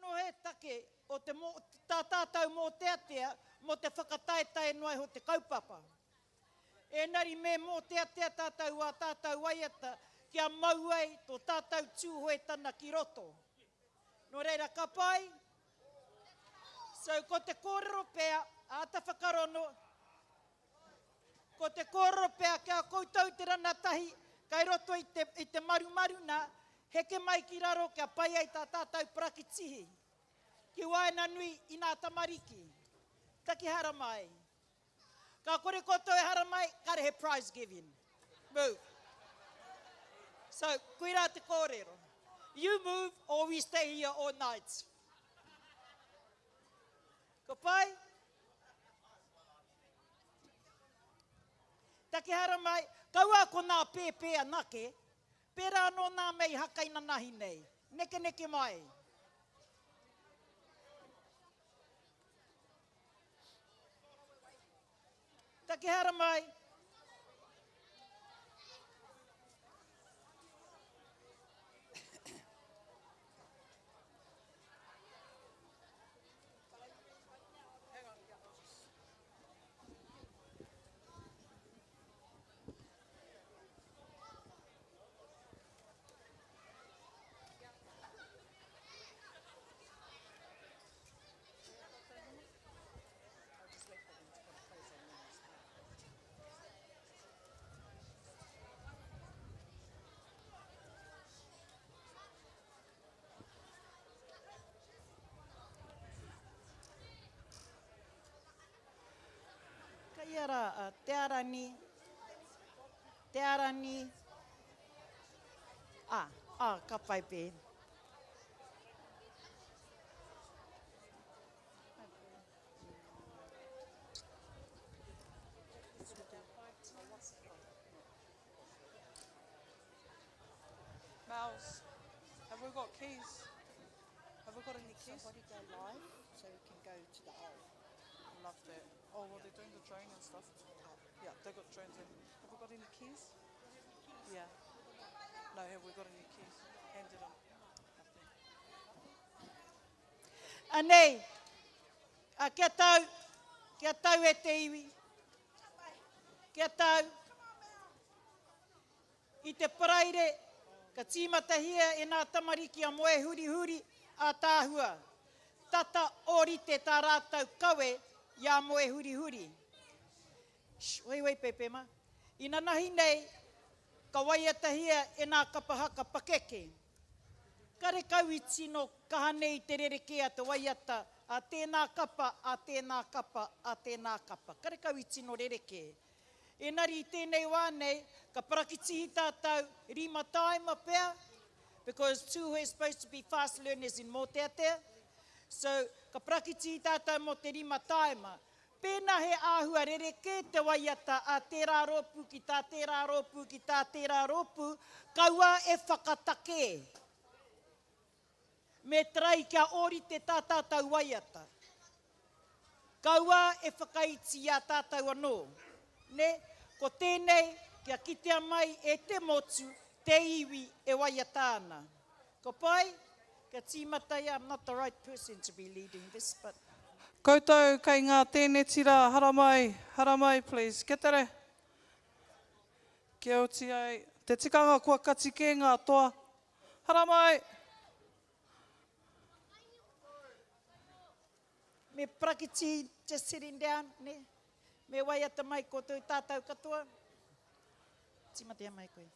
no he take o te tātātau mō te atea, mō te whakataetae noai ho te kaupapa. Engari me mō te atea tātau a tātau waiata, kia mauai tō tātau Tuhoe tana ki roto. No reira ka pai. So ko te kōrero pēa, a ta whakarono, ko te kōrero pēa kia koutou te ranatahi, kai roto i te maru nā, heke mai ki raro kia pai ai tā tātau prakitihi. Ki waena nui i nā tamariki. Taki haramai. Ka kore koto e haramai, kare he prize giving. Move. So, koe te kōrero. You move or we stay here all night. Ko pai? Taki haramai, kaua ko nā pēpea nake, pēra anō nā mei haka ina nahi nei. Neke mai. Taki haramai. Iara, te arani, ka pai pē. Mouse, have we got keys? Have we got any keys? Somebody go live so we can go to the hole. Love that. Oh, well, they're doing the drone and stuff. Yeah, they've got drones in. Have we got any keys? Yeah. No, have we got any keys? Handed them. Anei, kia tau e te iwi. Kia tau. I te paraire, ka tīmatahia e nā tamariki a moe huri a tāhua. Tata orite tā rātau kawe, ia moe huri. Wei pepema. Ina nahi nei, ka waiatahia e nā kapa haka pakeke. Kare kau i tino kahanei te rereke a te waiata, a tēnā kapa. Kare kau i tino rereke. Enari i tēnei wānei, ka parakitihi tātau rima taima pēr, because Tuhoe is supposed to be fast learners in mō te atea. So, ka parakitihi tātau mō te rima taima. Pēnā he āhua rereke te waiata a tērā rōpū ki tā tērā rōpū, kaua e whakatake. Me trai kia ori te tātātau waiata. Kaua e whakaiti a tātau anō. Ne, ko tēnei kia kitea mai e te motu, te iwi e waiata ana. Ko pai, kia tīmatai, I'm not the right person to be leading this, but... Koutou kei ngā tēne tira, haramai please, ke tere. Kia uti ai, te tikanga kua kati ke ngā toa, haramai. Me prakiti, just sitting down, ne? Me waiata mai koutou tātau katoa. Timatea mai koe.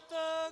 Ta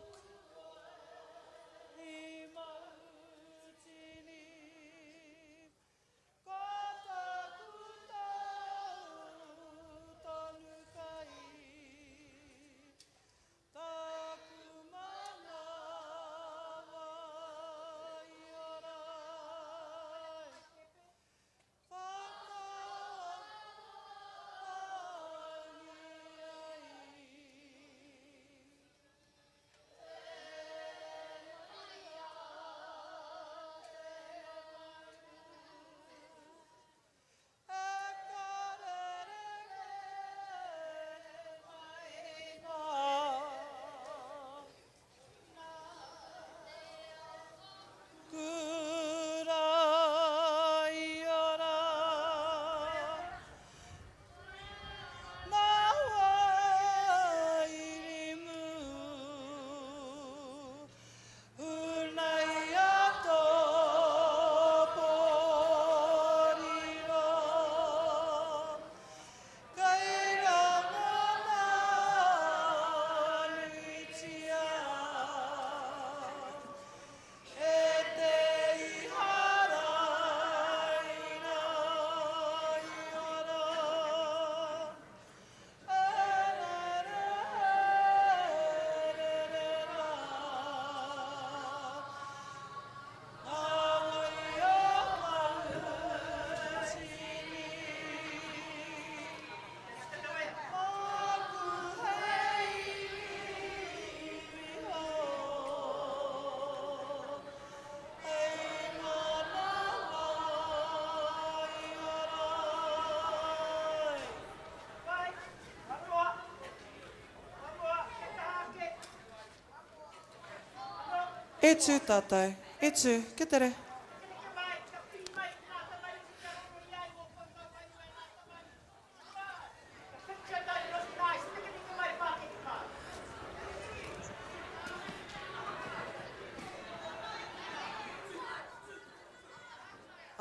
E tū tātou. E tū, ke tere.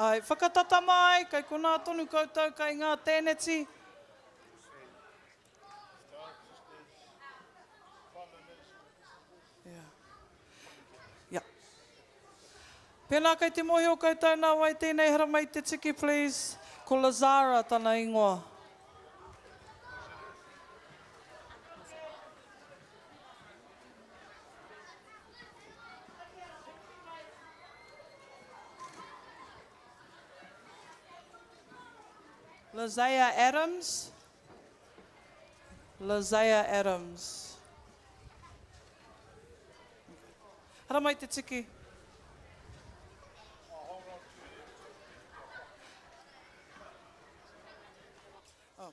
Ai, whakatata mai, kai kona tonu koutou, kai ngā tēneti. Yeah. Pēnā kai te mohi o koutou nā wai tēnei hara mai te tiki, please. Ko Lazara tana ingoa. Lazaya Adams. Lazaya Adams. Hara mai te tiki. Oh.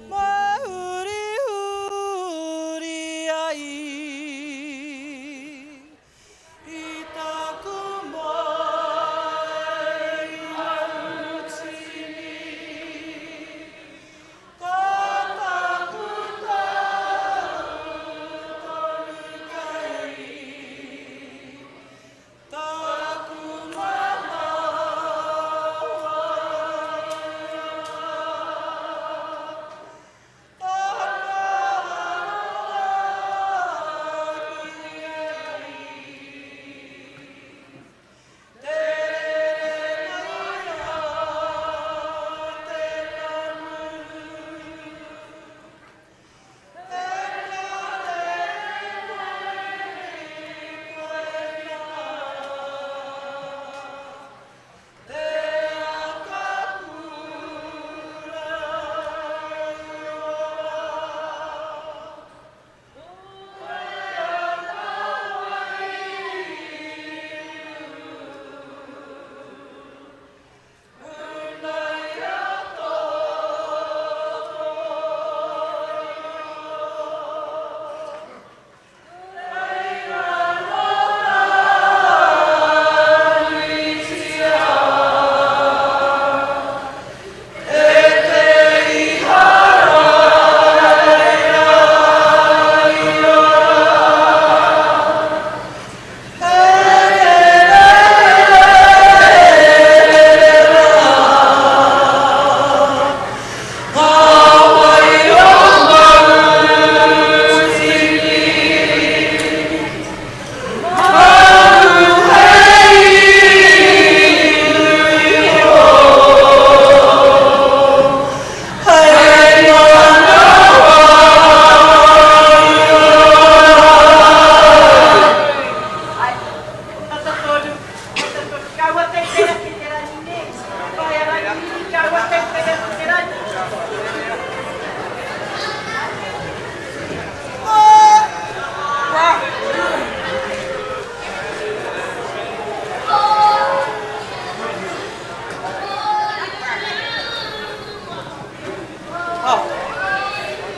Mahuri huri ai I taku mai autini ka taku tonu kai taku mana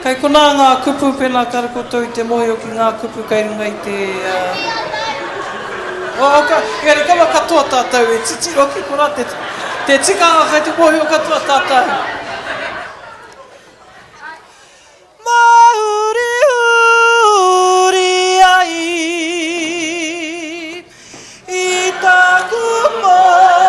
Kai kona ngā kupu pēnā karakoto I te mohi o ki ngā kupu kai runga I te... Iari kawa katoa tātou e titiro ki kora te tikanga kai te mohi o katoa tātou. Mahuri huri ai I taku mai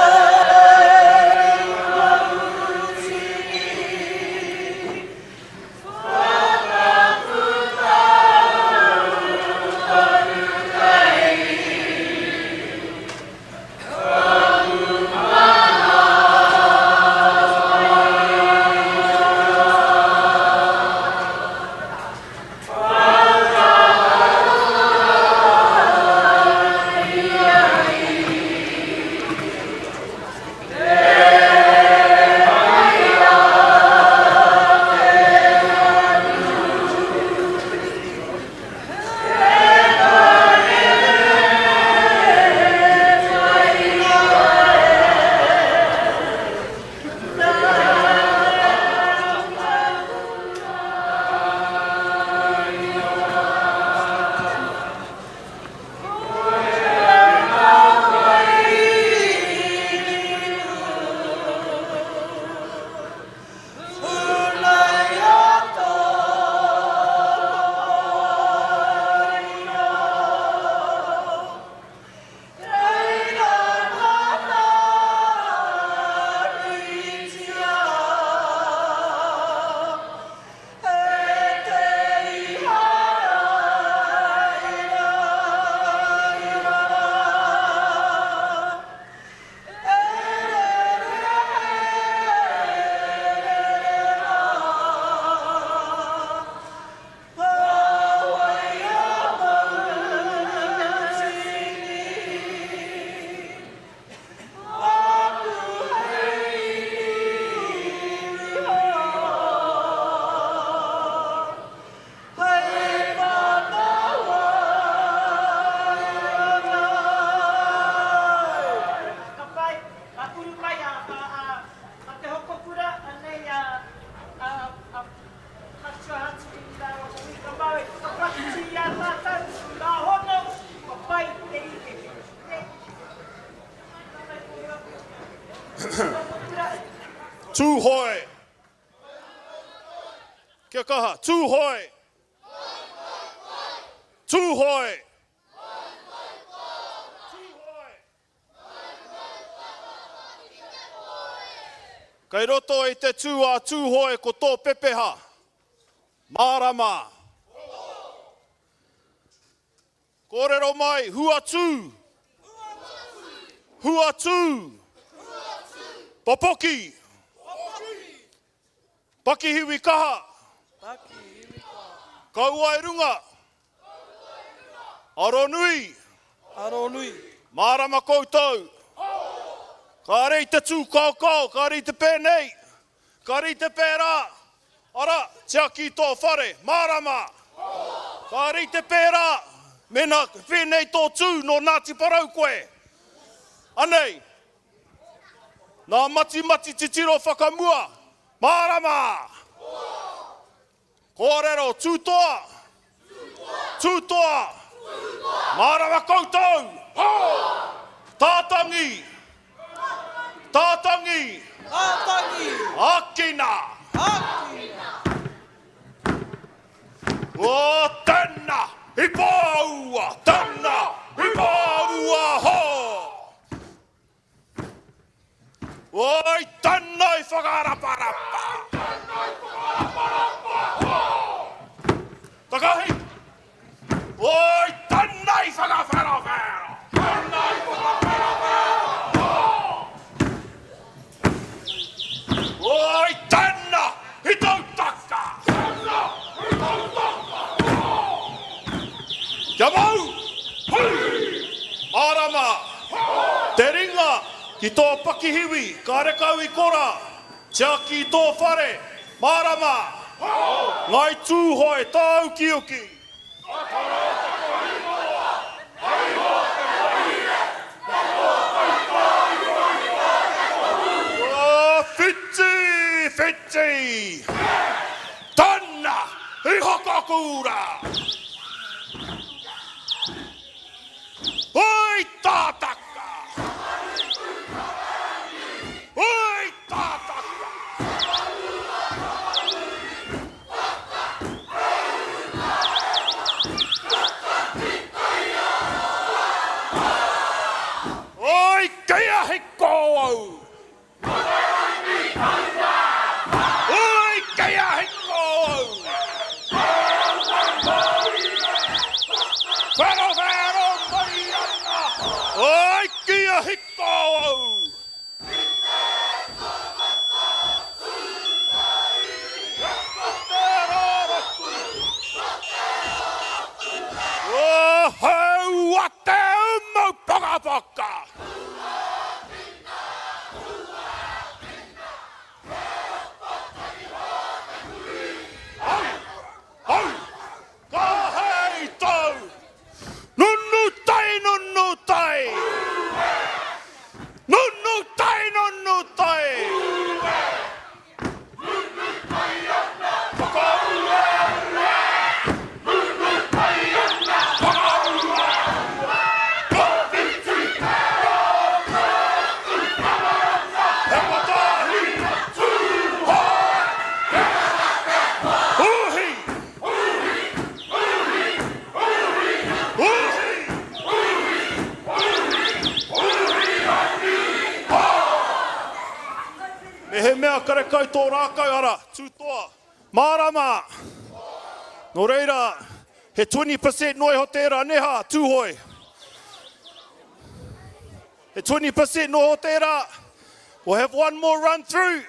Tuhoe. Kia kaha. Tuhoe. Tuhoe. Kai roto i te tū a Tuhoe ko tō pepeha. Marama. Kōrero mai, huatu. Huatu. Popoki. Pakihiwi kaha. Kaua e runga. Aronui. Aronui. Marama koutou. Ka rei te tū kaukau, ka rei te pēnei. Ka rei te pērā. Ara, tia ki tō whare, marama. Ka rei te pērā. Mena whenei tō tū no Ngāti Parau koe. Anei. Nā mati titiro whakamua. Marama. Kōrero, tūtoa. Tūtoa. Marama koutou. Tātangi. Tātangi. Tātangi. Akina. O tēnā, i pāua, tēnā, i pāua ho. Oi, tēnā i whakaraparapa. Takahi. Oi, tēnā i whakawherawhera. Tēnā i whakawherawhera. Oi, tēnā i tautaka. Kia mau! Marama! Te ringa ki tō pakihiwi, ka rekau i kora, tia ki tō whare, marama! Ngai tūhoe tāu ki uki. Whiti! Tana i haka kura! Oi tātaka! Oi tātaka! Oi kia hiko au! Oi kia hiko au! Whero mariana! Oi kia hiko au! Oh, hau a te umau pakapaka! He mea karekai tō rākau ara, tūtoa, mārama. No reira, he 20% noi ho tērā neha, Tuhoe. He 20% noi ho tērā. We'll have one more run through.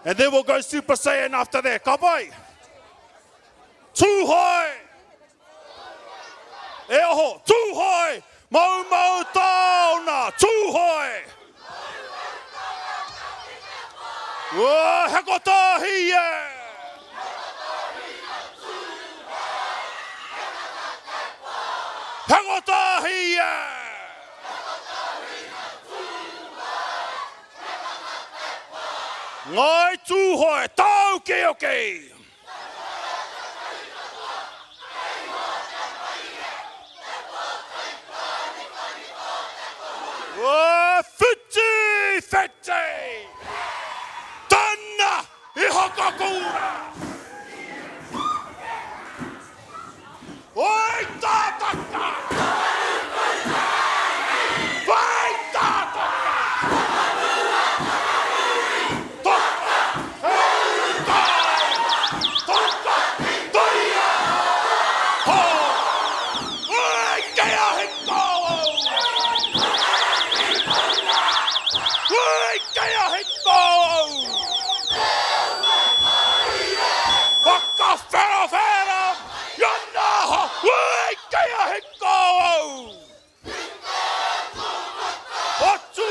And then we'll go Super Saiyan after that. Kapai. Tuhoe. E oho, Tuhoe. Mau taona, Tuhoe. Whoa, hakotahi, yeah! Hakotahi, yeah! Ngai Tuhoe, tau ke oke! Whoa, fiti! kakura. Oi tātaka. Vai tātaka. Toka. Toka. Toia. Ho. Oi kea hekko. Oi kea hekko. Waka whera. Yonna ho. Oi kea hekko. Otu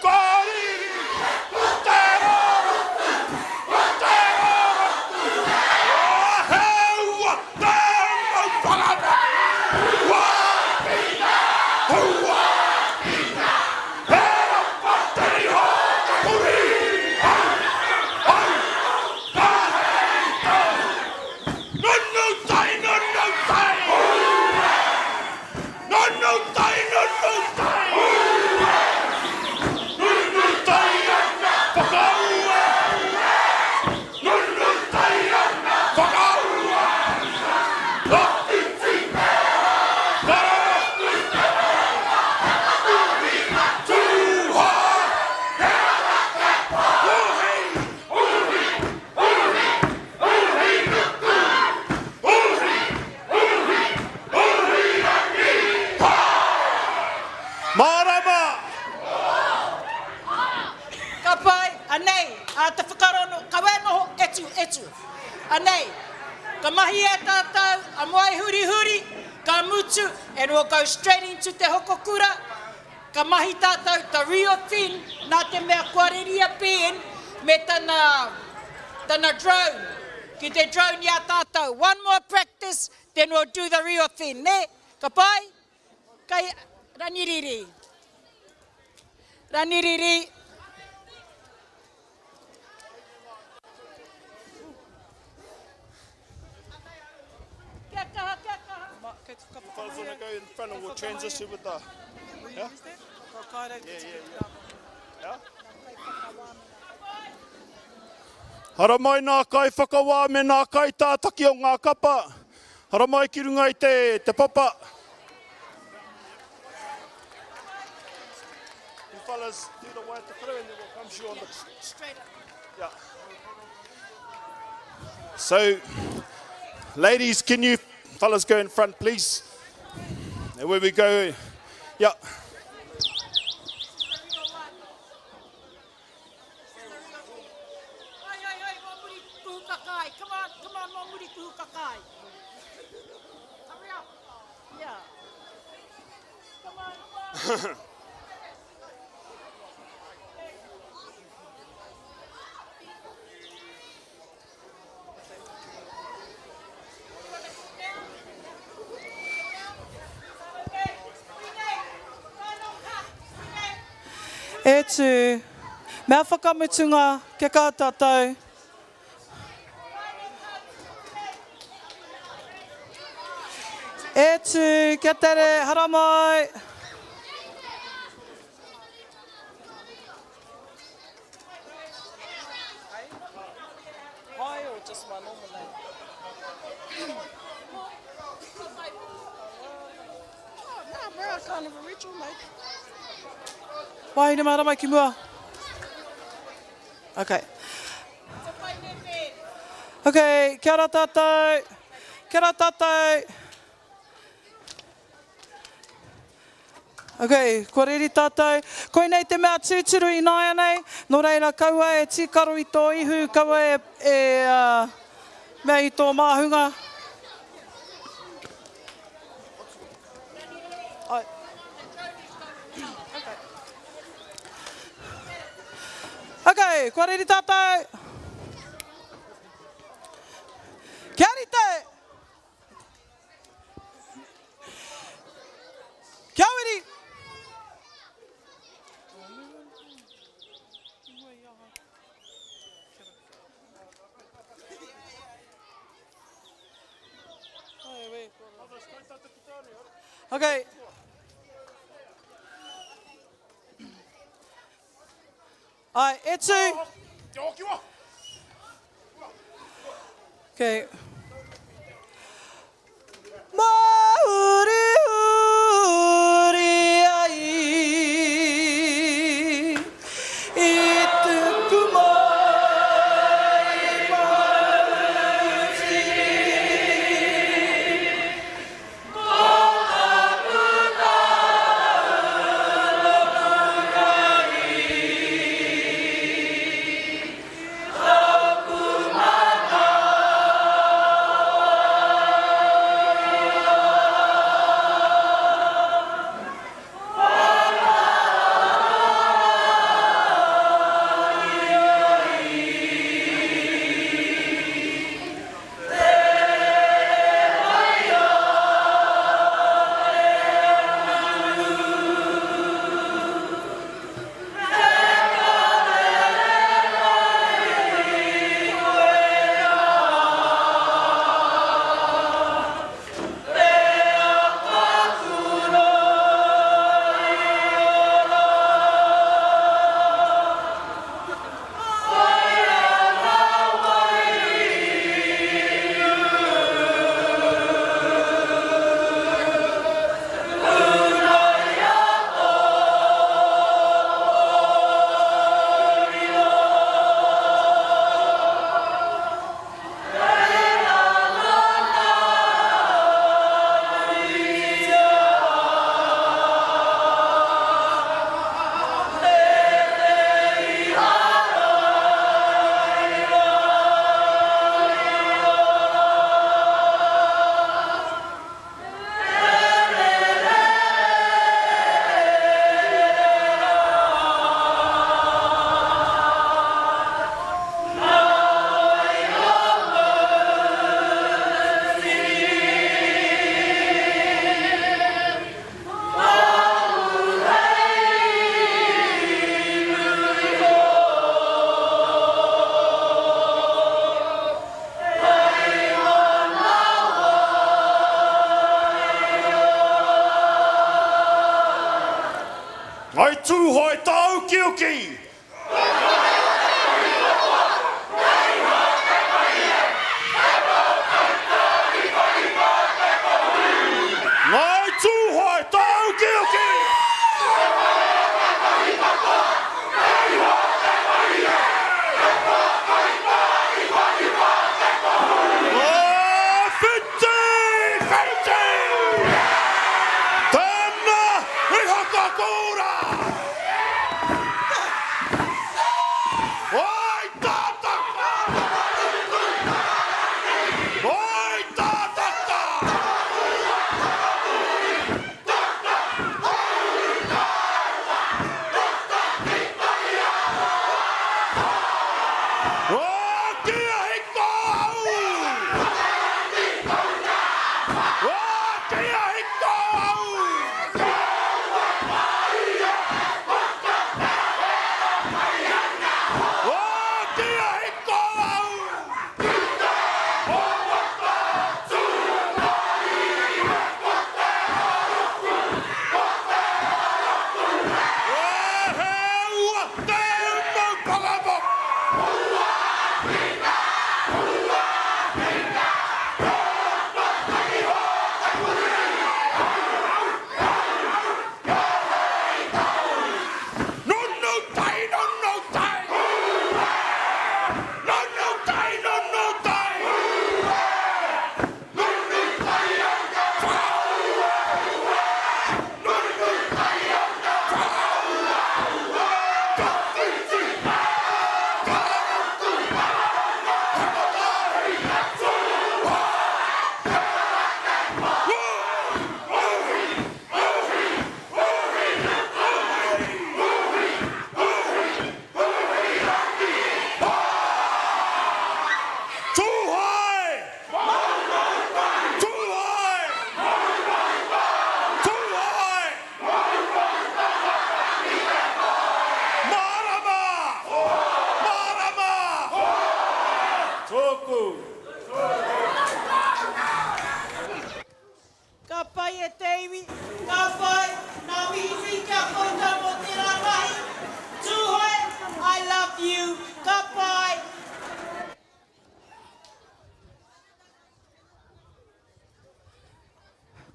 kariri. Tero. Tero. Heua. Tero. Pagana. Wapina. Hua. Hera pateri ho. Kakuri. Au. Kahei. Nonno tai. Nonno tai. Nonno tai. Nonno tai. Nonno tai. Pakaua. Nonno tai. Pakaua. Opiti. Tuhoe. Marama! Ka pai, anei, a te whakarono, ka wēnoho etu. Anei, ka mahi e tātou, a moai huri, ka mutu, and we'll go straight into te hokokura. Ka mahi tātou, ta rio fin, nā te mea kuareria pēn, me tana drone. Ki te drone ia tātou. One more practice, then we'll do the rio fin, ne? Ka pai, kai raniriri. Raniriri. Kia kaha. Kei te whakapapa Fellas want to go in front and we'll transition with the... Yeah? Yeah? Hara mai nā kai whakawā me nā kai tātaki o ngā kapa. Hara mai ki runga i te papa. You fellas do the way at the kuru and then we'll come to you on the... Straight up. Yeah. So, ladies, can you fellas go in front, please? And where we go, yeah. Ai, mamuri kuhu kakai. Come on, mamuri kuhu kakai. Hurry up. Yeah. Come on. E tū, mea whakamutunga ke kā tātou. E tū, kia tere, hara mai. High or just my normal name? No, we're kind of original, mate. Wai, ne mara mai ki mua. Okay. Okay, kia ora tātou. Kia ora tātou. Okay, kua riri tātou. Koe nei te mea tūturu i nāia nei. Nō reira, kaua e tīkaro i tō ihu, kaua mea i tō māhunga. Ai. Okay, kua riri tātou. Kia rite. Kia wiri. Okay. Ai, e tū. Okay. Mahuri huri ai I tuku mai mauti Ngai Tuhoe tau kiuki. Ngai Tuhoe tau kiuki. Whiti! Tēnā i haka kōra!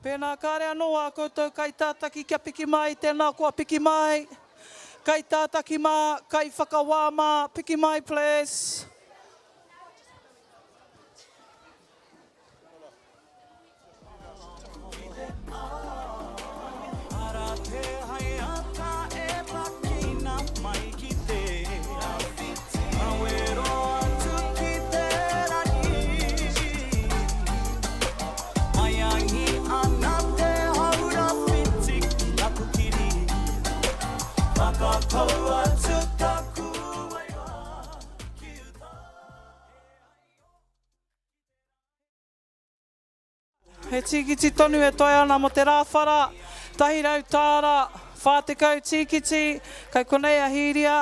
Pēnā kāre anoa koutou kai tātaki kia piki mai, tēnā kua piki mai. Kai tātaki mā, kai whakawā mā, piki mai please. He tīkiti tonu e toi ana mo te rāwhara, tahi rau tāra, whātekau tīkiti, kai konei a hiria.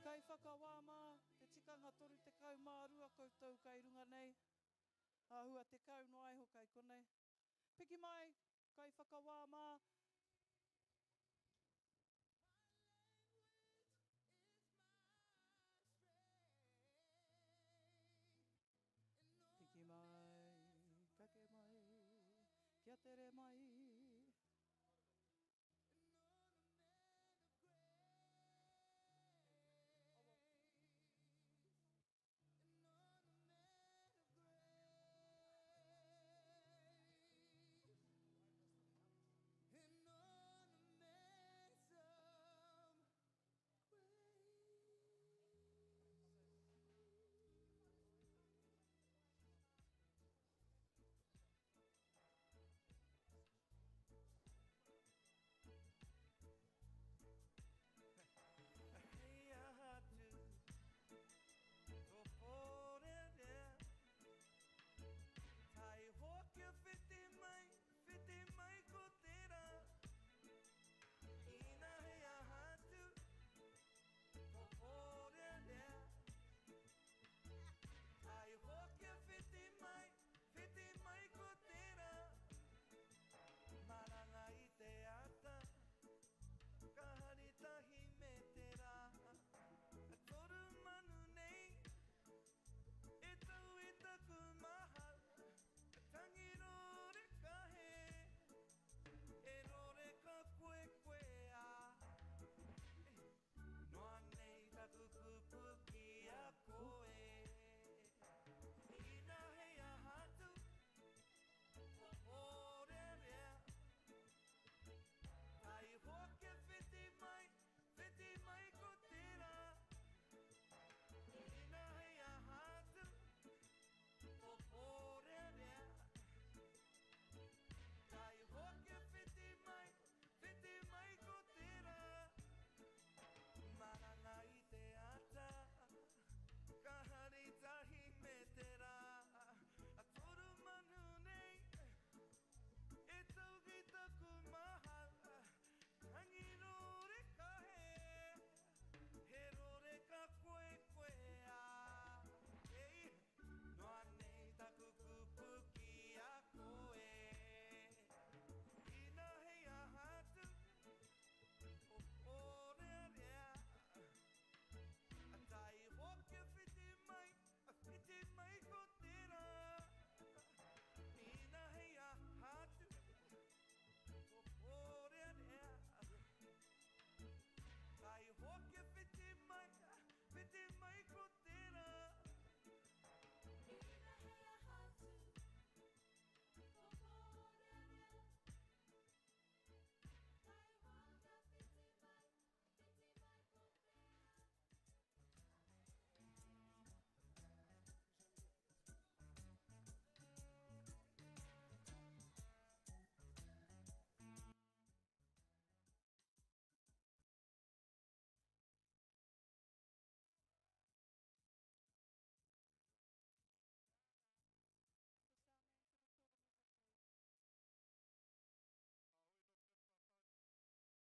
Kai whakawā mā, te tikanga toru te kau mā rua koutou kai runga nei. Ahua te kau no aiho kai konei. Piki mai, kai whakawā mā. Piki mai, kake mai, kia tere mai.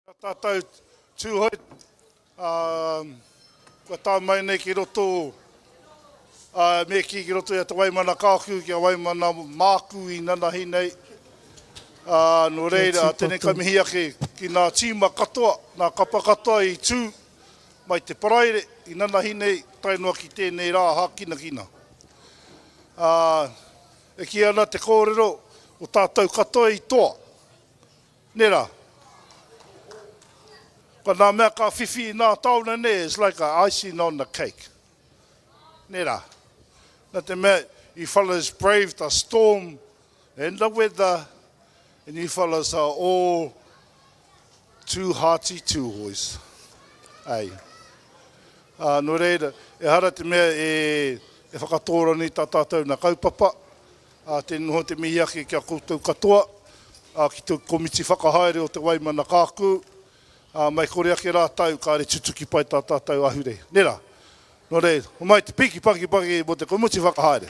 Tātou Tuhoe, kua tā mai nei ki roto, me ki roto ia te Waimana kāku, ki a Waimana māku I nana hi nei. No reira, tēnei kamihi ake ki nā tīma katoa, nā kapa katoa I tū, mai te paraire, I nana hi nei, tainua ki tēnei rā hākina kina. E ki ana te kōrero, o tātou katoa I toa. Nera. Ka nā mea ka whiwhi nā tauna ne, it's like a icing on the cake. Nera. Nā te mea, you fellas braved the storm and the weather, and you fellas are all two hearty Tuhoes. Ei. No reira, e hara te mea e whakatōra ni tā tātou na kaupapa, te noho te mihi ake kia koutou katoa, ki te komiti whakahaere o te Waimana kāku, mai kore ake rātau, ka re tutuki pai tā tātou Ahurei. Nera, no reira, o mai te piki paki mo te komiti whakahaere.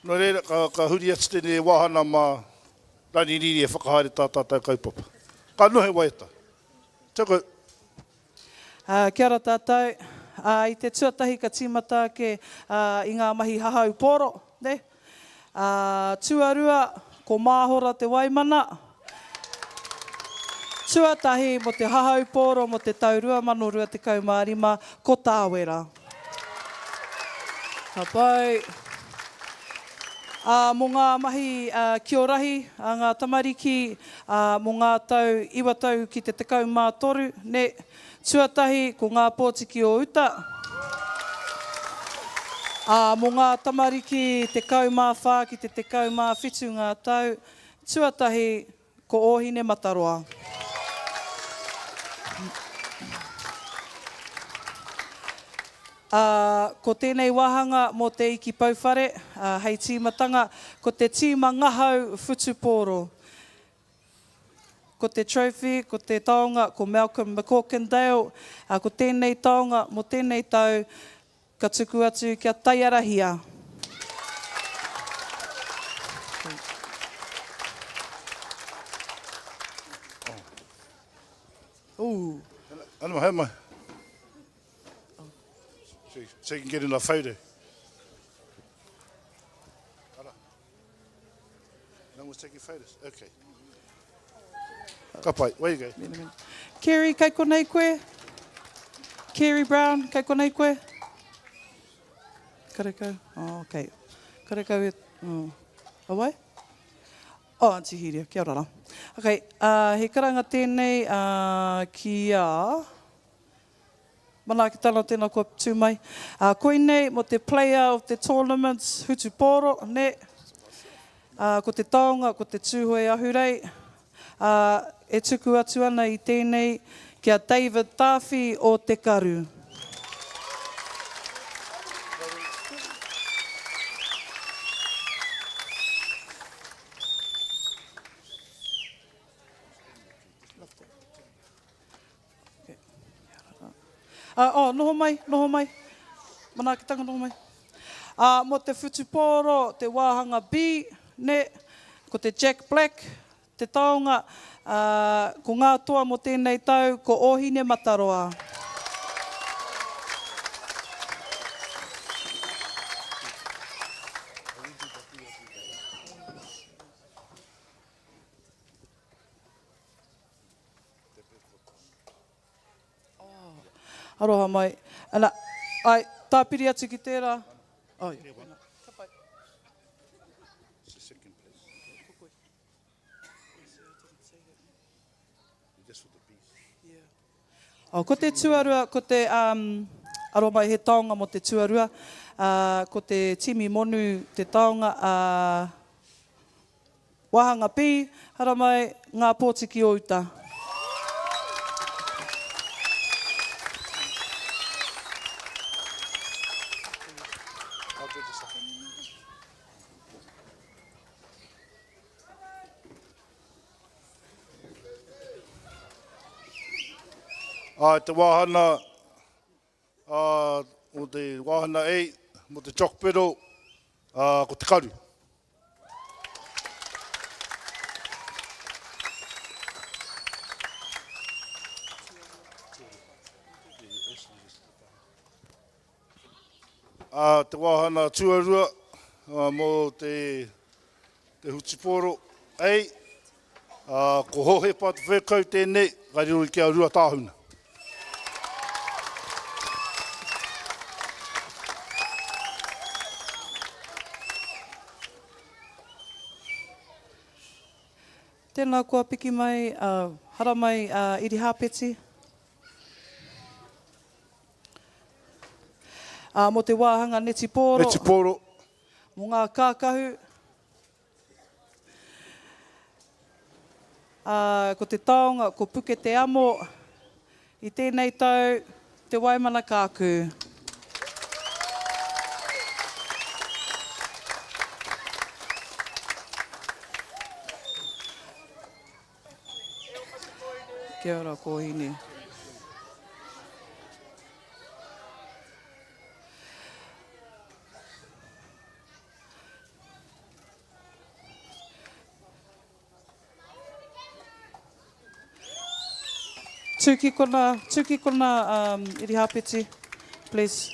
No reira, ka huri atu tēne wahana mā rani riri e whakahaere tā tātou kaupapa. Ka nohe waita. Tuku. Kia ora tātou. I te tuatahi ka tīmata ke I ngā mahi hahau pōro. Ne? Tuarua, ko māhora te Waimana. Tuatahi mo te hahau pōro mo te taurua manorua te kaumārima, ko tāwera. Hapai. Mō ngā mahi kiorahi, ngā tamariki, mō ngā tau, iwa tau ki te tekau mā toru, ne, tuatahi ko ngā pōtiki o uta. Mō ngā tamariki te kau mā whā ki te tekau mā whitu ngā tau, tuatahi ko ōhine mataroa. Ko tēnei wahanga mō te iki pauwhare, hei tīmatanga, ko te tīma ngahau whutupōro. Ko te trophy, ko te taonga, ko Malcolm McCorkindale, ko tēnei taonga, mō tēnei tau, ka tuku atu kia taiarahia. Anu mai, hei mai. So you can get in a photo. No one's taking photos? Okay. Kapa, where you go? Kerry, kai konei koe? Kerry Brown, kai konei koe? Karekau? Oh, okay. Karekau e... Awai? Oh, Auntie Hiria, kia ora. Okay, he karanga tēnei ki a... Mana ki tana tēnā kua tūmai. Koe nei, mo te player of the tournaments, hutu pōro, ne. Ko te taonga, ko te Hui Ahurei. E tuku atu ana I tēnei kia David Tāwhi o te karu. Noho mai. Mana ki tanga noho mai. Mo te whutupōro, te wāhanga B, ne, ko te Jack Black, te taonga, ko ngā toa mo tēnei tau, ko ōhine mataroa. Aroha mai. Ana, ai, tāpiri atu ki tērā. Ai. Kapai. Ko te tuarua, ko te, aroha mai he taonga mo te tuarua, ko te timi monu te taonga, wahanga pi, hara mai ngā pōtiki o uta. Te wāhana, o te wāhana ei, mo te chokpero, ko te karu. Te wahana tuarua mō te hutiporo ei. Ko hohe patu whekau tēnei, kariroi kia rua tāhuna. Tēnā kua piki mai, hara mai iri hāpeti. Mo te wāhanga neti pōro. Neti pōro. Mo ngā kākahu. Ko te taonga, ko puke te amo. I tēnei tau, te Waimana kāku. Kia ora kōhine. Tūki kona iri hapeti, please.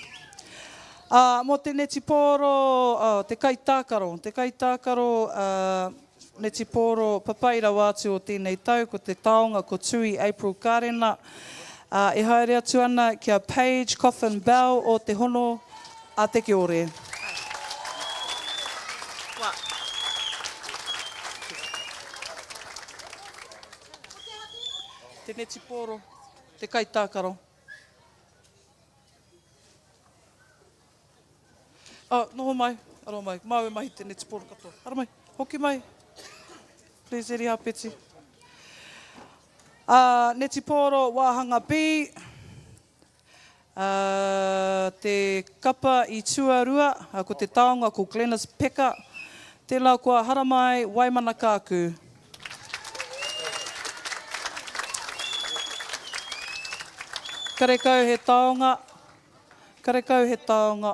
Mo te neti pōro, te kaitākaro. Te kaitākaro neti pōro papaira wātu o tēnei tau, ko te taonga ko Tui April Kārena. E haere atu ana kia Paige Coffin Bell o te hono a te kia ore. Te neti pōro, te kaitākaro. Noho mai, aro mai, maue mai te neti pōro katoa. Aro mai, hoki mai. Please, eri hapeti. Neti pōro wāhanga B. Te kapa I tuarua, ko te taonga ko Glenys Peka. Tēnā kua haramai Waimana kāku. Karekau he taonga. Karekau he taonga.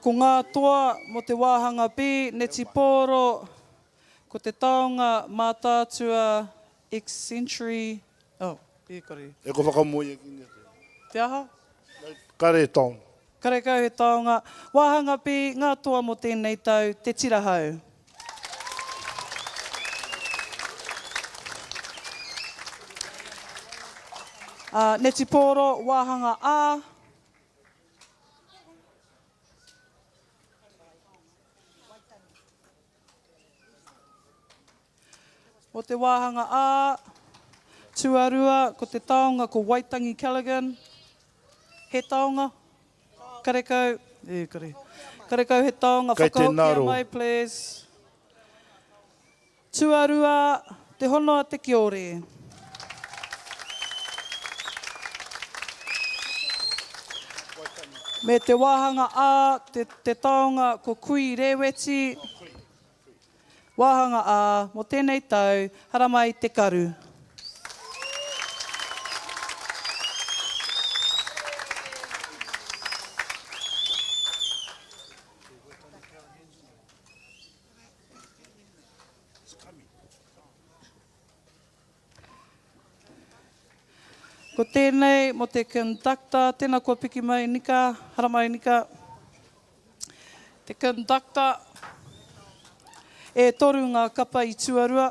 Ko ngā toa mo te wāhanga B, neti pōro, ko te taonga mātātua ex-century... kore. E ko whakamoe e kine te. Te aha? Kare taonga. Karekau he taonga. Wāhanga B, ngā toa mo tēnei tau, te tirahau. Neti pōro, wāhanga A. O te wāhanga A, tuarua, ko te taonga ko Waitangi Callaghan. He taonga. Karekau. Kore. Karekau he taonga. Whakahokia mai, please. Tuarua, te hono a te kia ore. Me te wāhanga A, te taonga ko Kui Reweti. Wāhanga A, mo tēnei tau, haramai te karu. Ko tēnei, mo te conductor, tēnā kua piki mai Nika, haramai Nika. Te conductor, e toru ngā kapa I tuarua.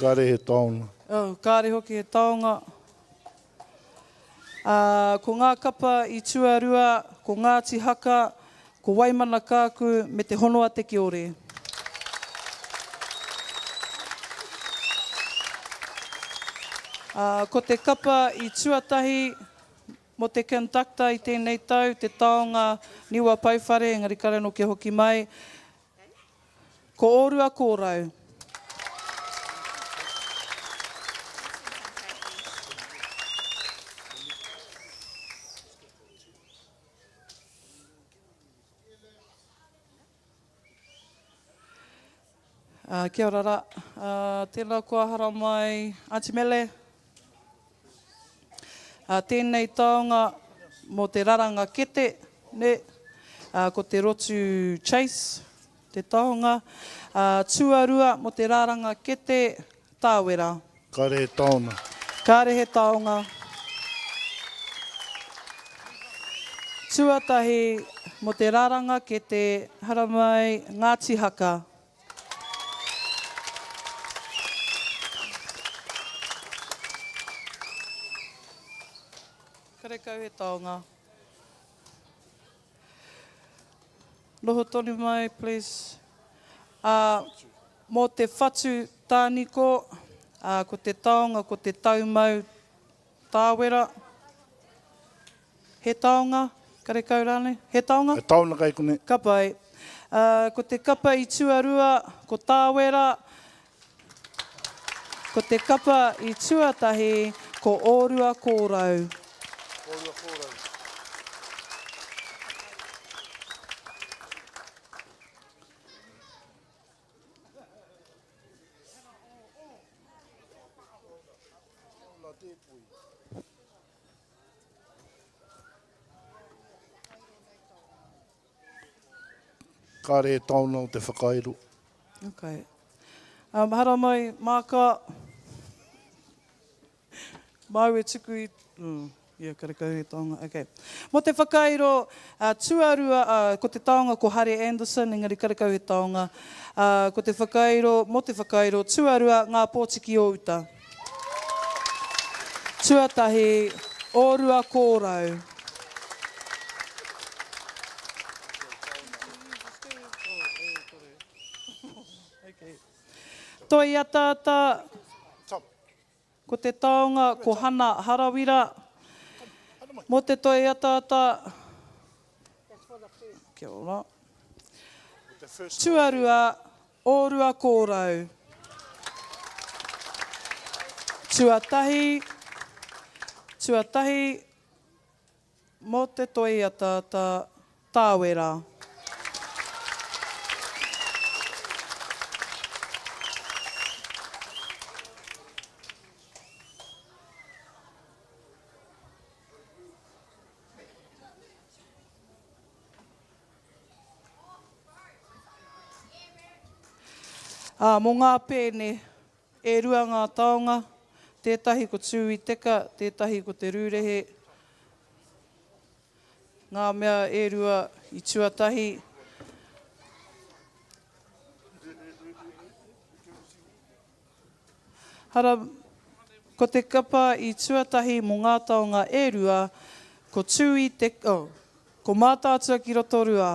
Kāre he taonga. Kāre hoki he taonga. Ko ngā kapa I tuarua, ko Ngāti haka, ko Waimana kāku, me te honua te kia ore. Ko te kapa I tuatahi, mo te conductor I tēnei tau, te taonga niwa pauwhare, engari kareno ke hoki mai. Ko orua kōrau. Kia ora ra. Tēnā kua hara mai Aunty Mele. Tēnei taonga mo te raranga kete, ne, ko te rotu Chase, te taonga. Tuarua mo te raranga kete, tāwera. Kare Taonga. Kārehe taonga. Tuatahi mo te raranga ke te haramai Ngāti haka. Karekau he taonga. Noho tonu mai, please. Mō te whatu tāniko, ko te taonga, ko te taumau tāwera. He taonga, karekau rāne, he taonga? E taona kai kone. Kapai. Ko te kapa i tuarua, ko tāwera. Ko te kapa i tuatahi, ko ōrua kōrau. Ōrua kōrau. Kare Taonga o te whakairo. Okay. Hara mai, māka. Mau e tuku i... Ia, karekau he taonga. Okay. Mo te whakairo, tuarua, ko te taonga ko Harry Anderson, engari karekau he taonga. Ko te whakairo, mo te whakairo, tuarua ngā pōtiki o uta. Tuatahi, ōrua kōrau. Toi a tāta, ko te taonga, ko hana harawira. Mo te toi a tāta, kia ora. Tuarua, ōrua kōrau. Tuatahi, mo te toi a tāta, tāwera. Mō ngā pēne, e rua ngā taonga, tētahi ko tū i teka, tētahi ko te rūrehe. Ngā mea e rua i tuatahi. Hara, ko te kapa i tuatahi mō ngā taonga e rua, ko tū i teka, ko mātātua ki roto rua.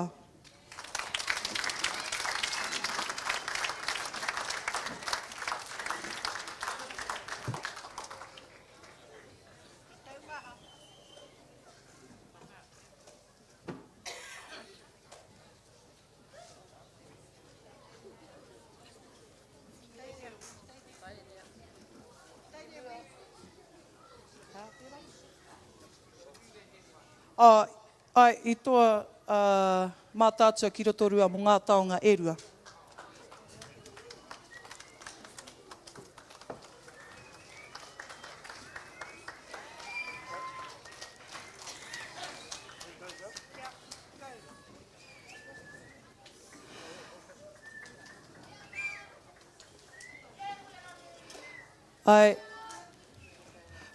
I toa mātātua ki roto rua mō ngā taonga e rua.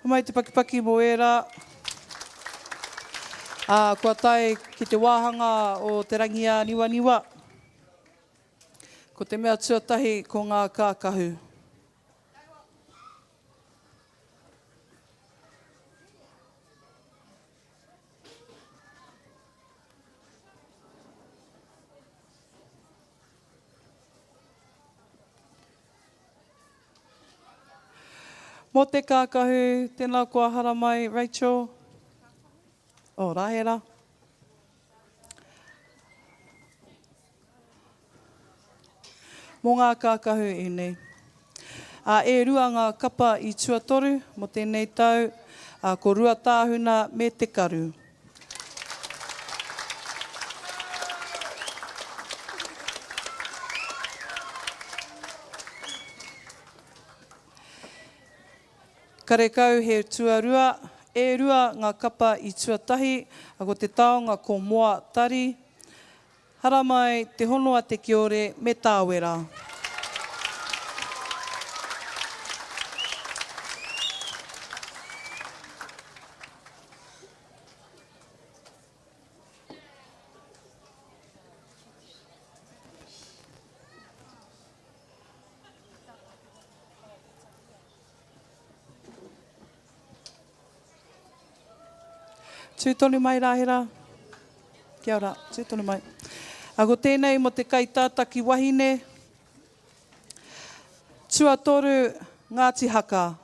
Mai te pakipaki mo era. Kua tae ki te wāhanga o te rangia niwa. Ko te mea tuatahi ko ngā kākahu. Mo te kākahu, tēnā kua hara mai, Rachel. Rahera. Mō ngā kākahu i nei. E rua ngā kapa i tuatoru, mo tēnei tau, ko rua tāhuna me te karu. Karekau he tuarua, e rua ngā kapa i tuatahi, ko te taonga ko moa tari. Hara mai te honua te kiore me tāwera. Tūtoni mai rāhera. Kia ora, tūtoni mai. Ko tēnei mo te kaitātaki wahine. Tuatoru Ngāti haka.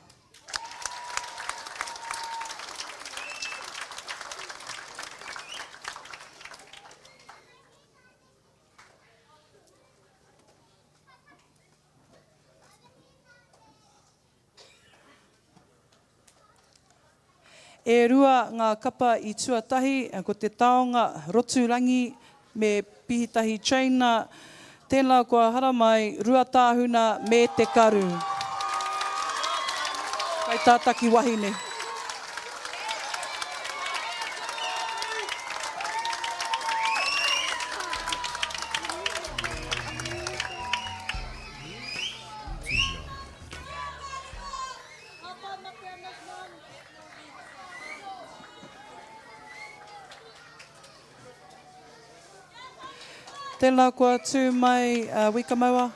E rua ngā kapa I tuatahi, ko te taonga roturangi me pihitahi chaina, tēnā kua hara mai rua tāhuna me te karu. Kai tātaki wahine. Tēnā kua tū mai wikamaua.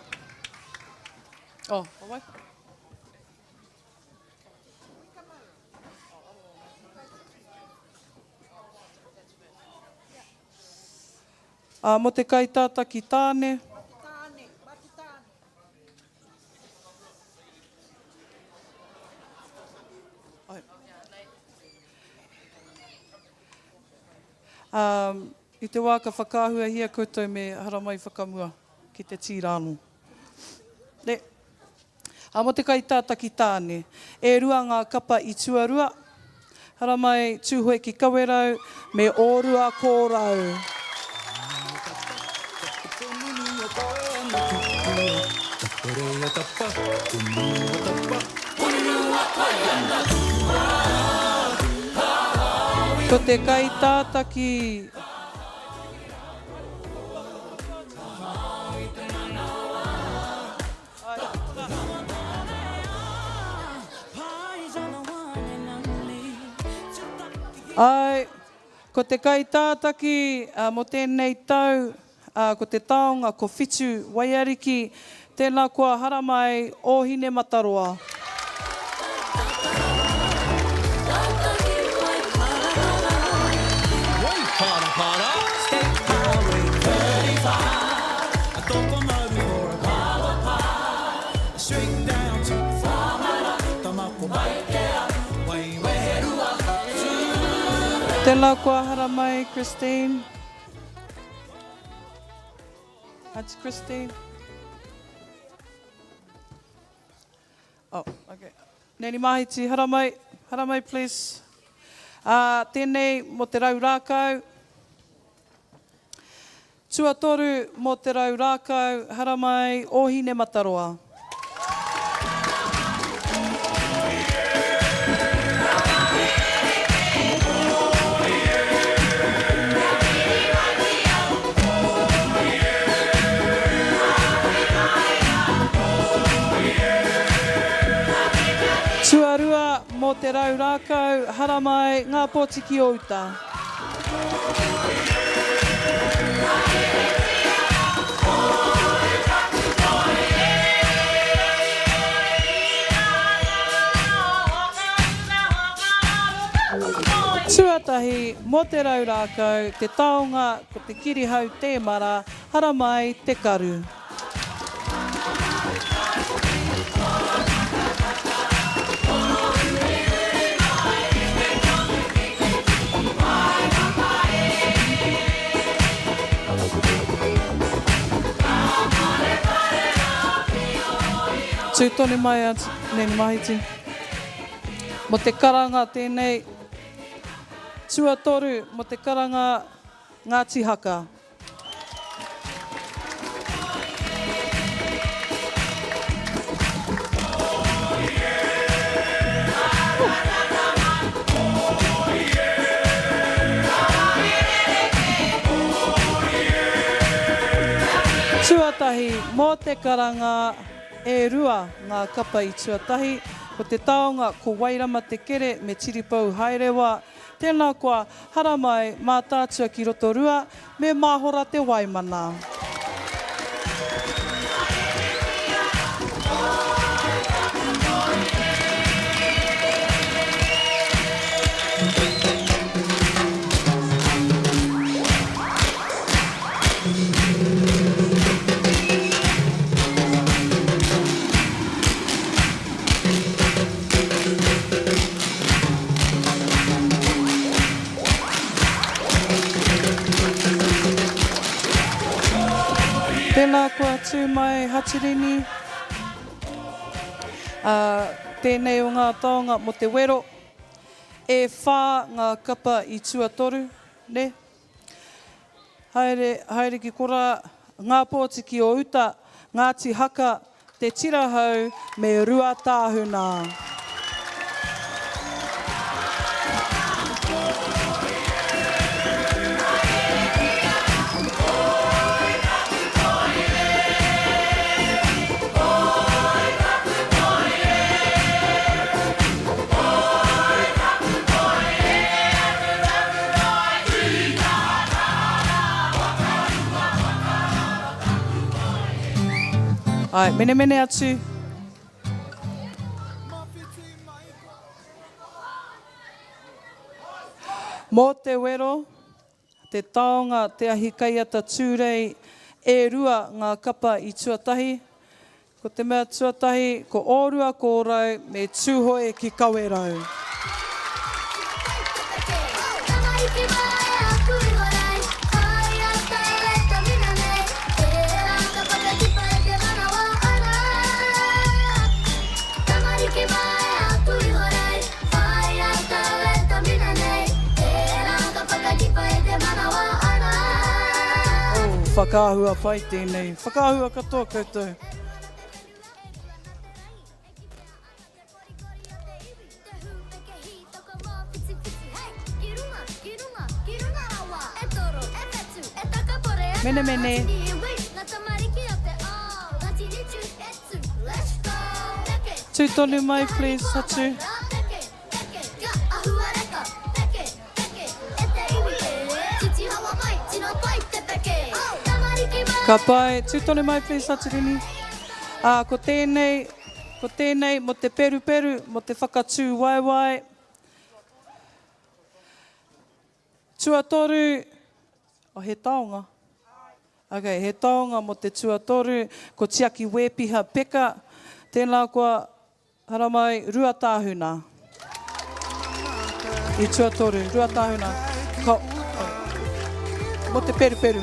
Oh, awai. Mo te kaitātaki tāne. Tāne, matu tāne. I te wā ka whakāhua hia koutou me haramai whakamua ki te tīrānu. Mo te kaitātaki tāne, e rua ngā kapa I tuarua, haramai Tuhoe ki kawerau me ōrua kōrau. Ko te kaitātaki Ai, ko te kaitātaki mo tēnei tau, ko te taonga ko whitu waiariki, tēnā kua hara mai ohine mataroa. Tēnā kua hara mai, Christine. That's Christine. Oh, okay. Neni mahiti, hara mai, please. Tēnei mo te rau rākau. Tuatoru mo te rau rākau, hara mai, ohine mataroa. Tuarua mo te rau rākau, hara mai ngā pōtiki o uta. Tuatahi mo te rau rākau, te taonga, ko te kirihau tēmara, hara mai te karu. Tūtoni mai atu, neni mahiti. Mo te karanga tēnei, tuatoru mo te karanga Ngāti haka. Tuatahi mo te karanga e rua ngā kapa I tuatahi, ko te taonga ko Wairama te kere me tiripau hairewa, tēnā kua hara mai mā tātua ki roto rua me māhora te Waimana. tū mai Hachirini. Tēnei o ngā taonga mo te wero. E whā ngā kapa I tuatoru, ne? Haere ki kora ngā pōtiki o uta, Ngāti haka, te tirahau me rua tāhuna. Ai, mene atu. Mō te wero, te taonga te ahi kaiata tūrei e rua ngā kapa I tuatahi. Ko te mea tuatahi, ko ōrua kōrau me Tuhoe ki kawerau. Whakaahua pai tēnei. Whakaahua katoa koutou. Mene. Tūtonu mai, please, Hatu. Ka pai, tūtonu mai, please, Hachirini. Ko tēnei, mo te peru, mo te whakatū waiwai. Tuatoru, he taonga. Okay, he taonga mo te tuatoru, ko tiaki wepiha peka. Tēnā kua haramai rua tāhuna. I tuatoru, rua tāhuna. Mo te peru.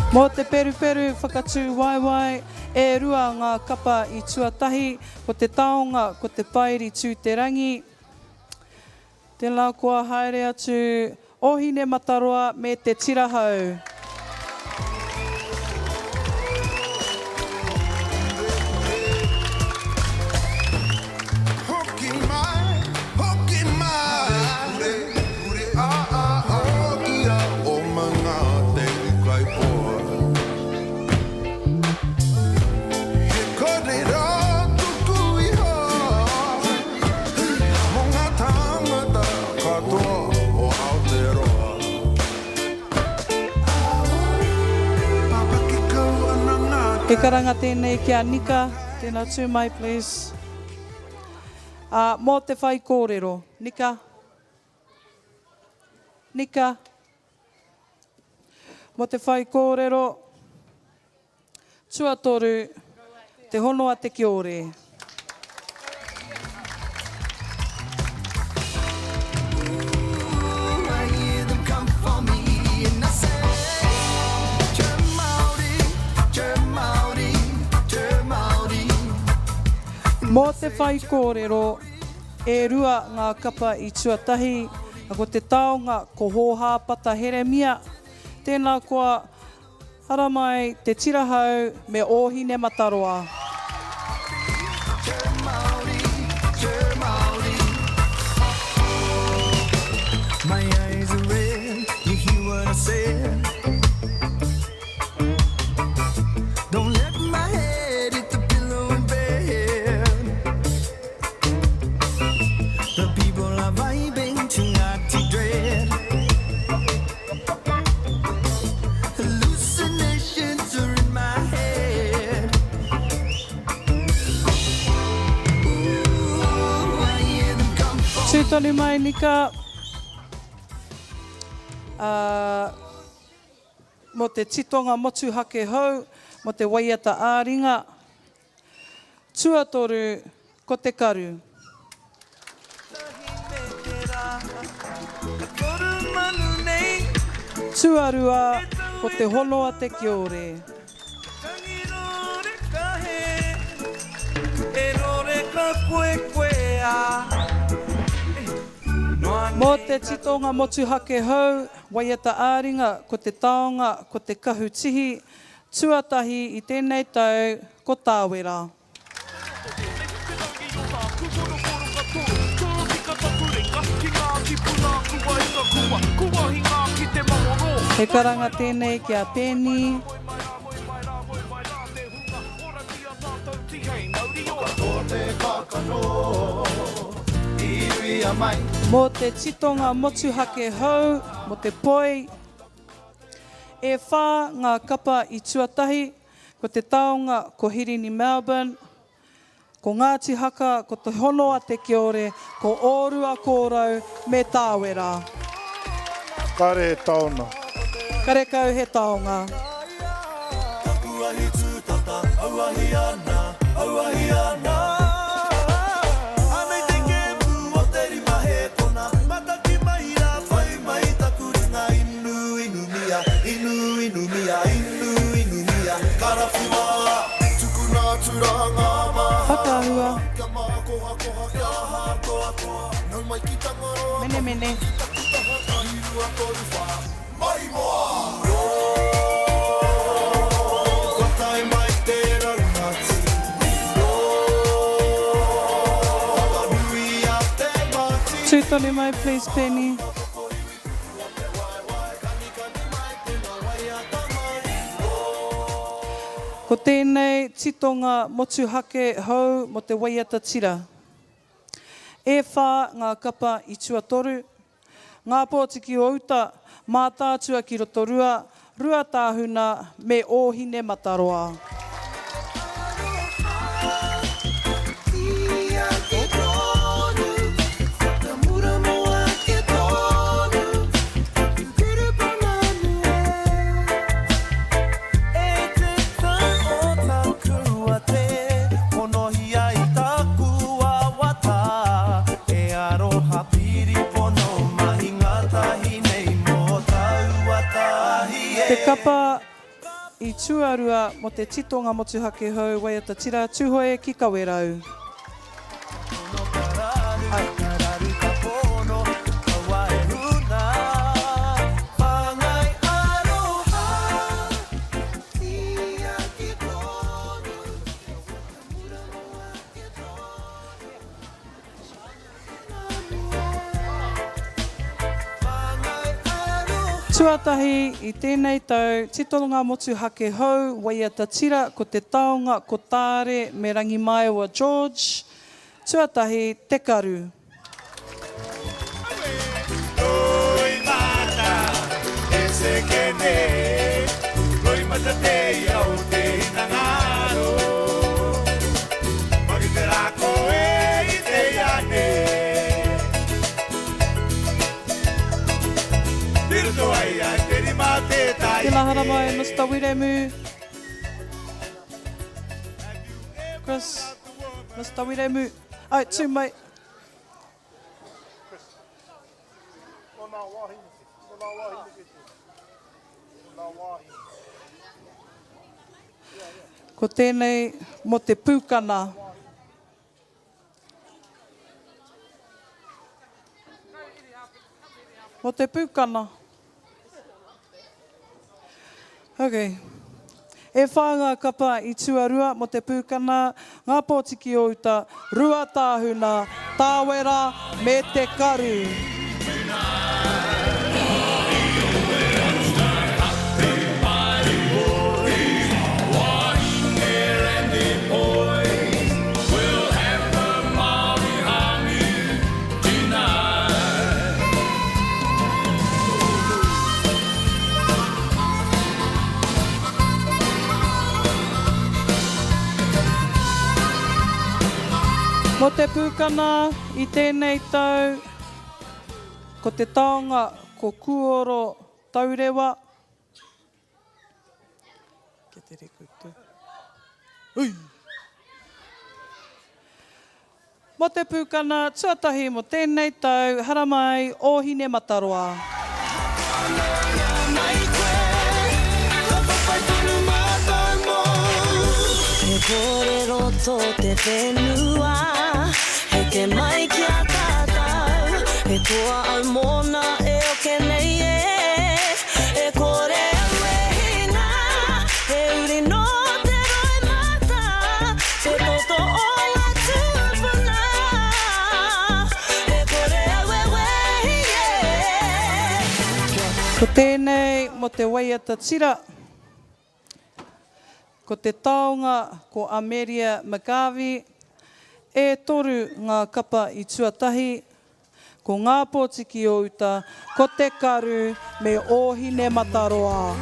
Mō te peru, whakatū waiwai, e rua ngā kapa I tuatahi, ko te taonga, ko te pairi tū te rangi. Tēnā kua haere atu, ohine mataroa me te tirahau. He karanga tēnei kia Nika, tēnā tū mai, please. Mō te whai kōrero, Nika. Mō te whai kōrero, tuatoru, te honua te kiore. Mō te whai kōrero, e rua ngā kapa I tuatahi, ko te taonga ko hōhāpata heremia. Tēnā kua haramai te tirahau me ohine mataroa. My eyes are red, you hear what I said. Don't let my head hit the pillow in bed. The people are vibing to Nazi dread. Hallucinations are in my head. Ooh, I hear them come for me. Tūtonu mai, Nika. mo te titonga motu hake hau, mo te waiata āringa. Tuatoru, ko te karu. Tuarua, ko te honoa te kiore. Mo te titonga motu hake hau, waiata āringa, ko te taonga, ko te kahu tihi, tuatahi i tēnei tau, ko tāwera. He karanga tēnei kia pēni. Mo te titonga motu hake hau, mo te poi, e whā ngā kapa i tuatahi, ko te taonga ko Hirini Melbourne, ko Ngāti Haka, ko te honoa te kiore, ko ōrua kōrau me tāwera. Kare taona. Kare kau he taonga. Auahi ana, auahi ana. Whakaahua. Mene mene. Tūtone mai, please, Penny. Ko tēnei titonga motu hake hau mo te waiata tira. E whā ngā kapa i tuatoru, ngā pōtiki o uta, mā tātua ki rotorua, rua tāhuna me ōhine mataroa. Te kapa i tuarua mo te titonga motu hake hau waiata tira, Tuhoe ki kawerau. Tuatahi i tēnei tau, titonga motu hake hau, waiata tira, ko te taonga, ko tāre, me rangi mai wa George. Tuatahi, te karu. Waimana, e se kene, Waimana te iau te inangaro. Mari te rako e i te iane. Te lahara mai, Mr. Wiremu. Chris, Mr. Wiremu. Ai, tū mai. Ko tēnei mo te pūkana. Mo te pūkana. Okay. E whānga kapa i tuarua mo te pūkana, ngā pōtiki o uta, rua tāhuna, tāwera me te karu. Mo te pūkana i tēnei tau, ko te taonga ko kuoro taurewa, Ke te rekutu. Ui! Mo te pūkana, tuatahi mo tēnei tau, haramai, Ohine Mataroa. He kōrero tō te whenua, he te mai ki a tātou, he toa au mōna e o ke nei he kore awehina, he uri no te roi mata, he toto o la tūpuna, he kore awewehi Ko tēnei mo te waiata tira, ko te taonga ko Ameria Magavi, e toru ngā kapa i tuatahi, ko ngā pōtiki o uta, ko te karu me Ohine Mataroa.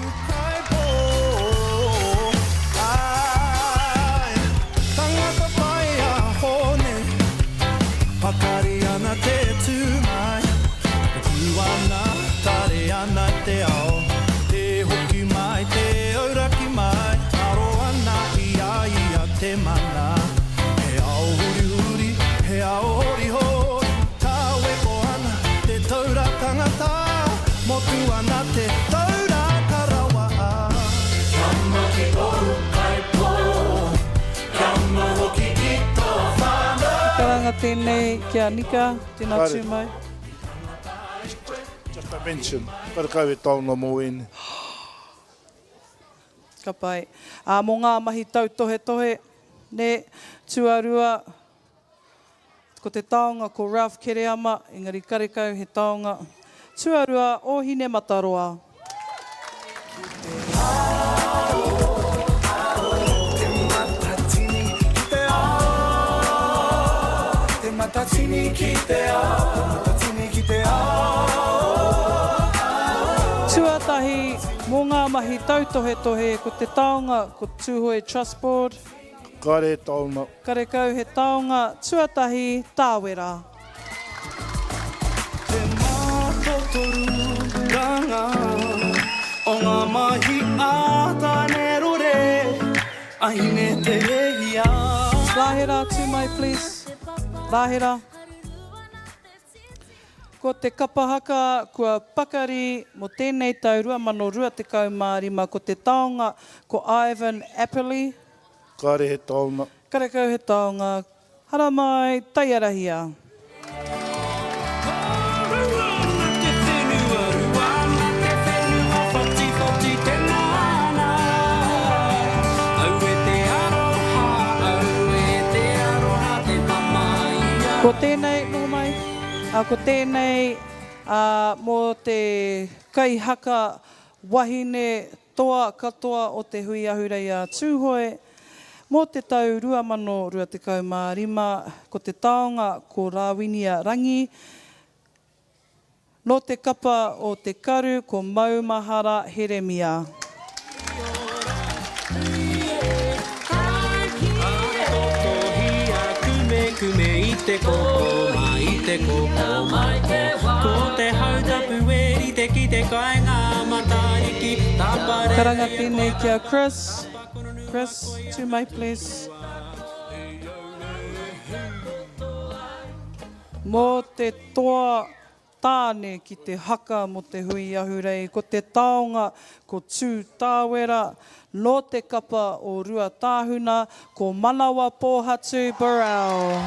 Tangata pai a hone, pakari ana te tūmai, tuana tare ana te ao, te hoki mai, te auraki mai, aro ana ia te mana, he ao huri huri, he ao hori hori, tāwe ko ana te taura tangata, motu ana te taura karawa. Kia maki toru kai pō, kia hoki ki tō whānau. Karanga tēnei kia nika, tēnā Kāre. tū mai. Just a mention, Karakau e Taonga mō ene. Ka pai. Mō ngā mahi tau tohe tohe, ne tuarua, ko te taonga ko Ralph Kereama, engari karekau he taonga. Tuarua Ohine Mataroa. Te matatini ki te ao, matatini ki te ao. Tuatahi, mō ngā mahi tau tohe tohe, ko te taonga ko Tuhoe Trust Board. Kāre Taonga. Karekau he taonga, tuatahi, tāwera. Te mātotoru ranga o ngā mahi ātane rore, ahine te rehia. Rahera, tū mai, please. Rahera. Ko te kapa haka, kua pakari mo tēnei tau 2025, ko te taonga ko Ivan Apperley. Kāre he Taonga. Karekau he taonga, hara mai, taiarahia. Ko tēnei, no mai, ko tēnei mō te kai haka wahine toa katoa o te Hui Ahurei a Tuhoe, mō te tau 2025, ko te taonga ko Rāwinia Rangi, no te kapa o te karu ko Maumahara Heremia. kume i te koko, mai i te koko, ko te hautapu e te ki te kainga matariki, tapare. Karanga tēnei kia Chris. Chris, tū mai, please. Mō te toa tāne ki te haka mo te Hui Ahurei, ko te taonga ko Tū Tāwera, no te kapa o Rua Tāhuna, ko Manawa Pōhatu Burrell.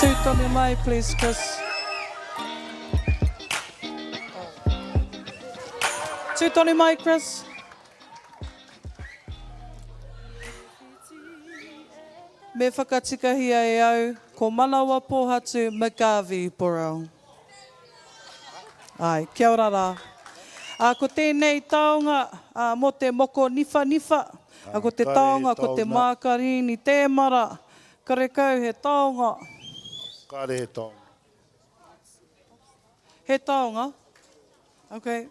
Tūtone mai, please, Chris. Tūtone mai, Chris. Me whakatikahia e au, ko Manawa Pōhatu Magavi Burrell. Ai, kia ora rā. Ko tēnei taonga mo te moko nifa nifa. Ko te taonga, ko te mākarini, tēmara. Karekau he taonga. Kāre he Taonga. He taonga. Okay.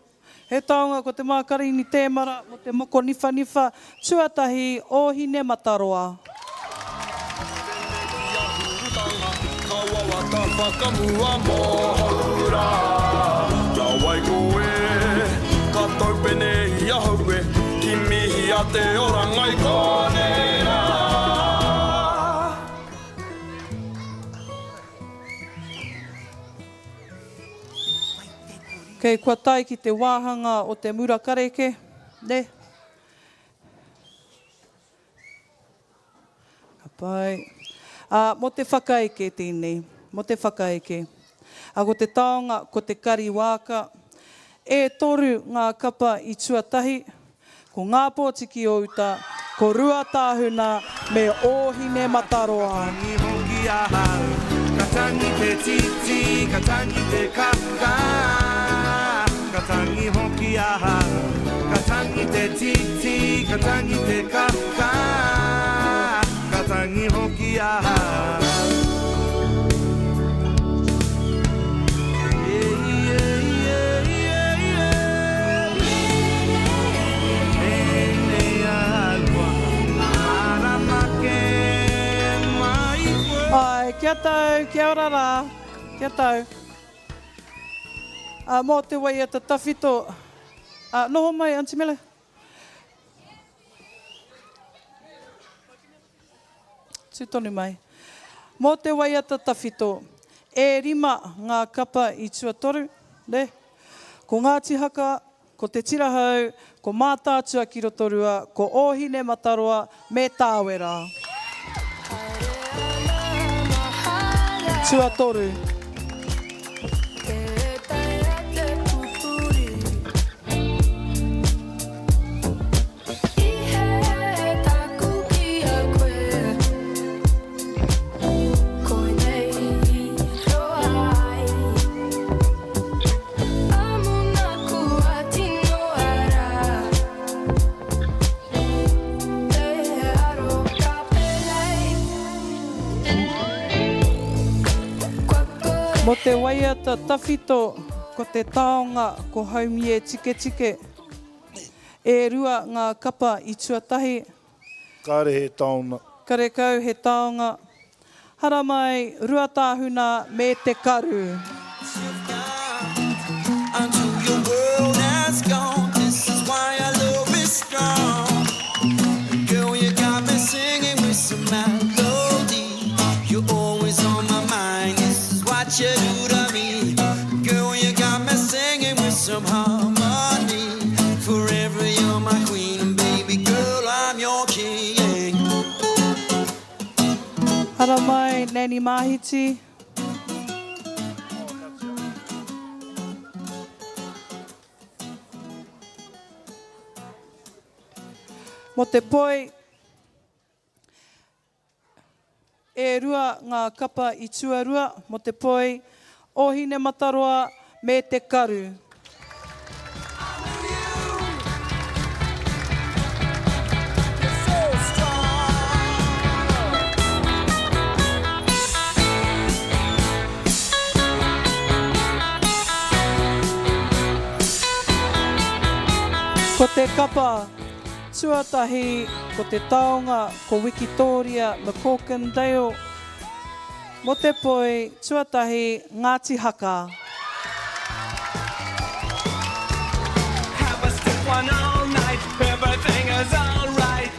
He taonga ko te mākarini tēmara mo te moko nifa nifa, tuatahi ohine mataroa. Kaua wata whakamua mōhura. Ka wai koe, ka taupene I ahue, ki mihi a te orangai konera. Kei kua tai ki te wāhanga o te mura kareke, ne? Ka pai. Mo te whakaeke tēnei, mo te whakaeke. Ko te taonga, ko te kari wāka, e toru ngā kapa I tuatahi, ko ngā pōtiki o uta, ko rua tāhuna me ohine mataroa. Tangi hoki a hau, ka tangi te titi, ka tangi te kaka. Ka tangi hoki a hau, ka tangi te titi, ka tangi te kaka. Ka tangi hoki a hau. Ai, kia tau, kia ora rā, kia tau. Mō te wai ata tawhito. Noho mai, Auntie Mele. Tūtonu mai. Mō te wai ata tawhito, e rima ngā kapa I tuatoru, ne? Ko Ngāti Haka, ko te tirahau, ko mātātua ki rotorua, ko ohine mataroa, me tāwera. Tuatoru. Mo te waiata tawhito, ko te taonga, ko haumie tike tike. E rua ngā kapa I tuatahi. Kāre he taonga. Kare kau he taonga. Hara mai, rua tāhuna me te karu. Until your world has gone, this is why I love is strong. Girl, you got me singing with some melody. You're always on my mind, this is what you do to me. Girl, you got me singing with some harmony. Forever you're my queen, and baby girl, I'm your king. Hara mai, Nani Mahiti. Mo te poi, e rua ngā kapa I tuarua, mo te poi, ohine mataroa me te karu. Ko te kapa, tuatahi, ko te taonga, ko Wikitoria, Macaucandale. Mo te poi, tuatahi, Ngāti Haka. Have a stiff one all night, everything is all right.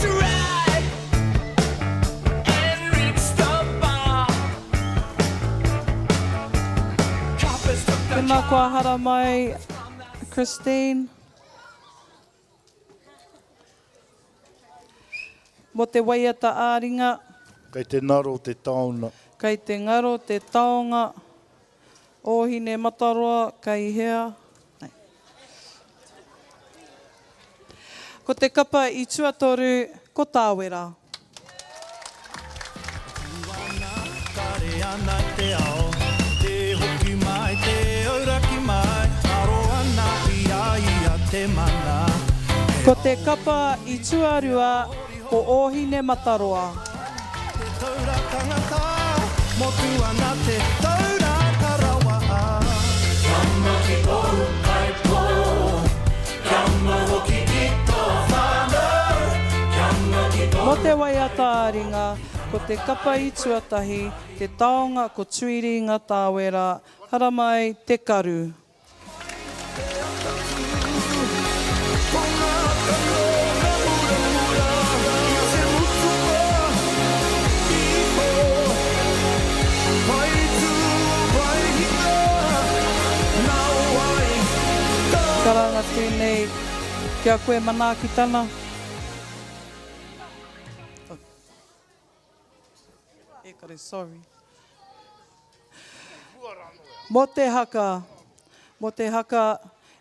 Try and reach the bar. Coppers took the Tēnā kua hara mai, Christine. Mo te waiata āringa, Kei te naro te taona. kei te ngaro, te taonga, ohine mataroa, kei hea. Nei. Ko te kapa I tuatoru, ko tāwera. Kare ana te ao, te hoki mai, te auraki mai, aro ana ia te mana. Ko te kapa I tuarua, ko ohine mataroa. Te taura tangata, motu ana te taura karawa. Mo te waiata ringa, ko te kapa i tuatahi, te taonga ko tuiri ngā tāwera, hara mai te karu. Karanga tēnei, kia koe manaaki tana. Sorry. Mo te haka,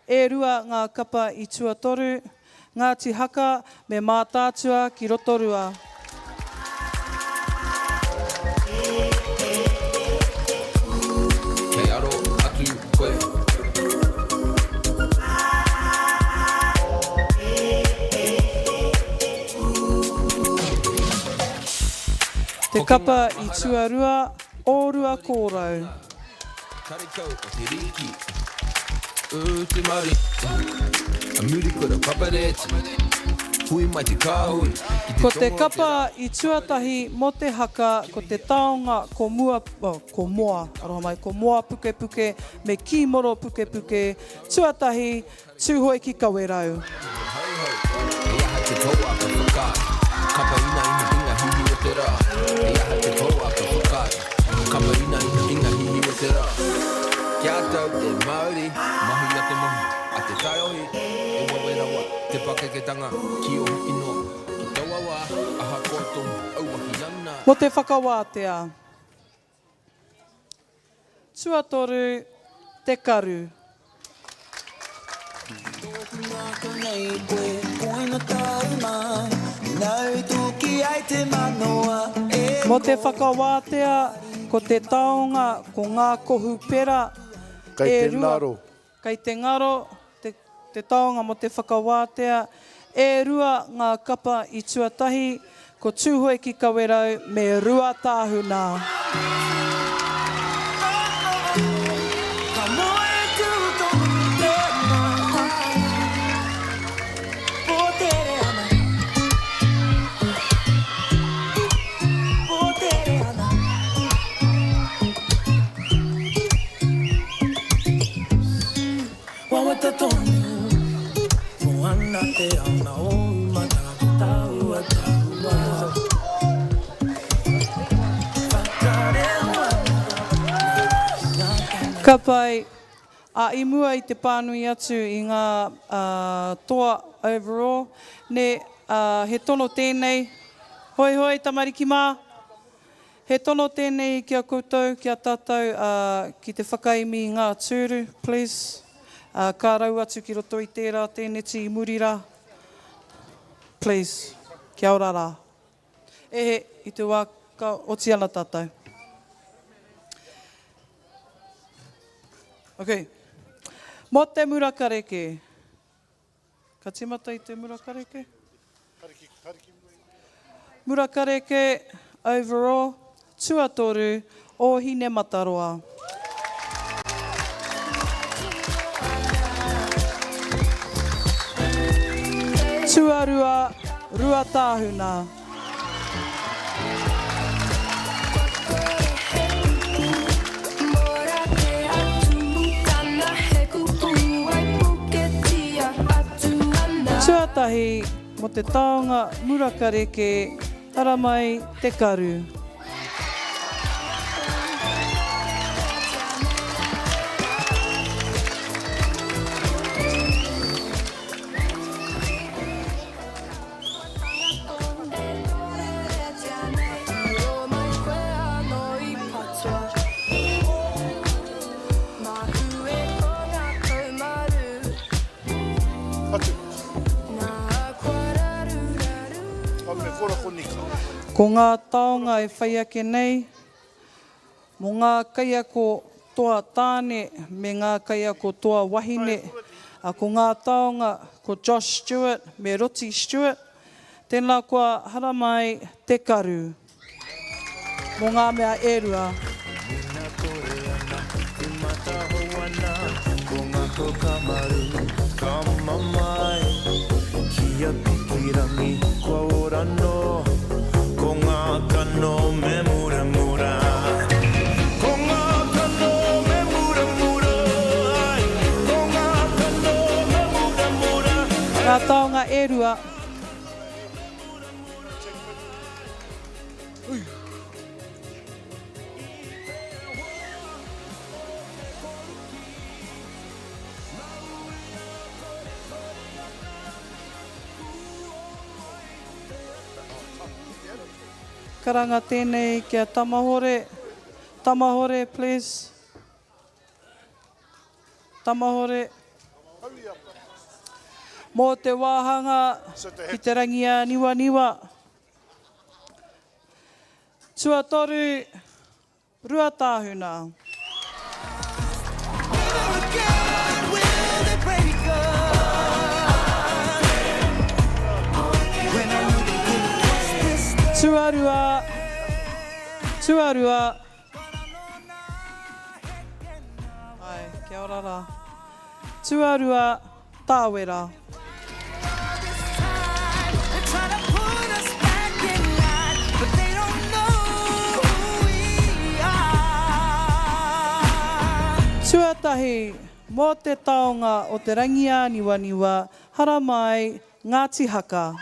e rua ngā kapa i tuatoru, Ngāti haka me mātātua ki rotorua. Kei aro aki koe. Te kapa i tuarua, ōrua kōrau. Karikau o te riki. Te mari. A muri kura papareti. Hui mai te kāhui. Ko te kapa i tuatahi mo te haka, ko te taonga ko moa puke puke, me ki moro puke puke, tuatahi, Tuhoe ki kawerau. Te kaua ka whakaari. Kapa ina hihi o te rā. E aha te kaua ka whakaari. Kapa ina hihi o te rā. Kia tau te Māori, mahi a te mahi. A te taioi, e wawerawa, te pakeketanga, ki o hiki noa. Ki tawawa, aha kōtonu, auwahi ana. Mo te whakawātea. Tuatoru, te karu. Mo te whakawātea, ko te taonga, ko ngā kohu pera. Kei te ngaro. Kei te ngaro, te taonga mo te whakawātea. E rua ngā kapa i tuatahi, ko Tuhoe ki kawerau me rua tāhuna. Ka pai, a i mua i te pānui atu i ngā toa overall, ne he tono tēnei, hoi tamariki mā, he tono tēnei kia koutou, kia tātou, ki te whakaimi ngā tūru, please. Ka rau atu ki roto i tērā, tēneti i murira, please, kia ora rā. Ehe, i te wā, ka oti ana tātou. Okay. Mo te murakareke. Ka timata i te murakareke? Murakareke, overall, tuatoru, o hine mataroa. Tuarua, rua tāhuna. Tuatahi mo te taonga murakareke, hara mai te karu. Ko ngā taonga e whai ake nei, mo ngā kaia ko toa tāne me ngā kaia ko toa wahine, ko ngā taonga ko Josh Stewart me Roti Stewart, tēnā kua hara mai te karu, mo ngā mea e rua. Ko ko ka maru ka mamai kia pikirangi kua ora no ko ngā kano me mura mura ko ngā kano me mura mura ko ngā kano me mura mura Ngā taonga e rua. Karanga tēnei kia tamahore. Tamahore, please. Tamahore. Mō te wāhanga ki te rangia niwa niwa. Tua toru, rua tāhuna. Tuarua, tuarua. Ai, kia ora rā. Tuarua, tāwera. Tuatahi, mō te taonga o te rangia niwa niwa, hara mai Ngāti Haka.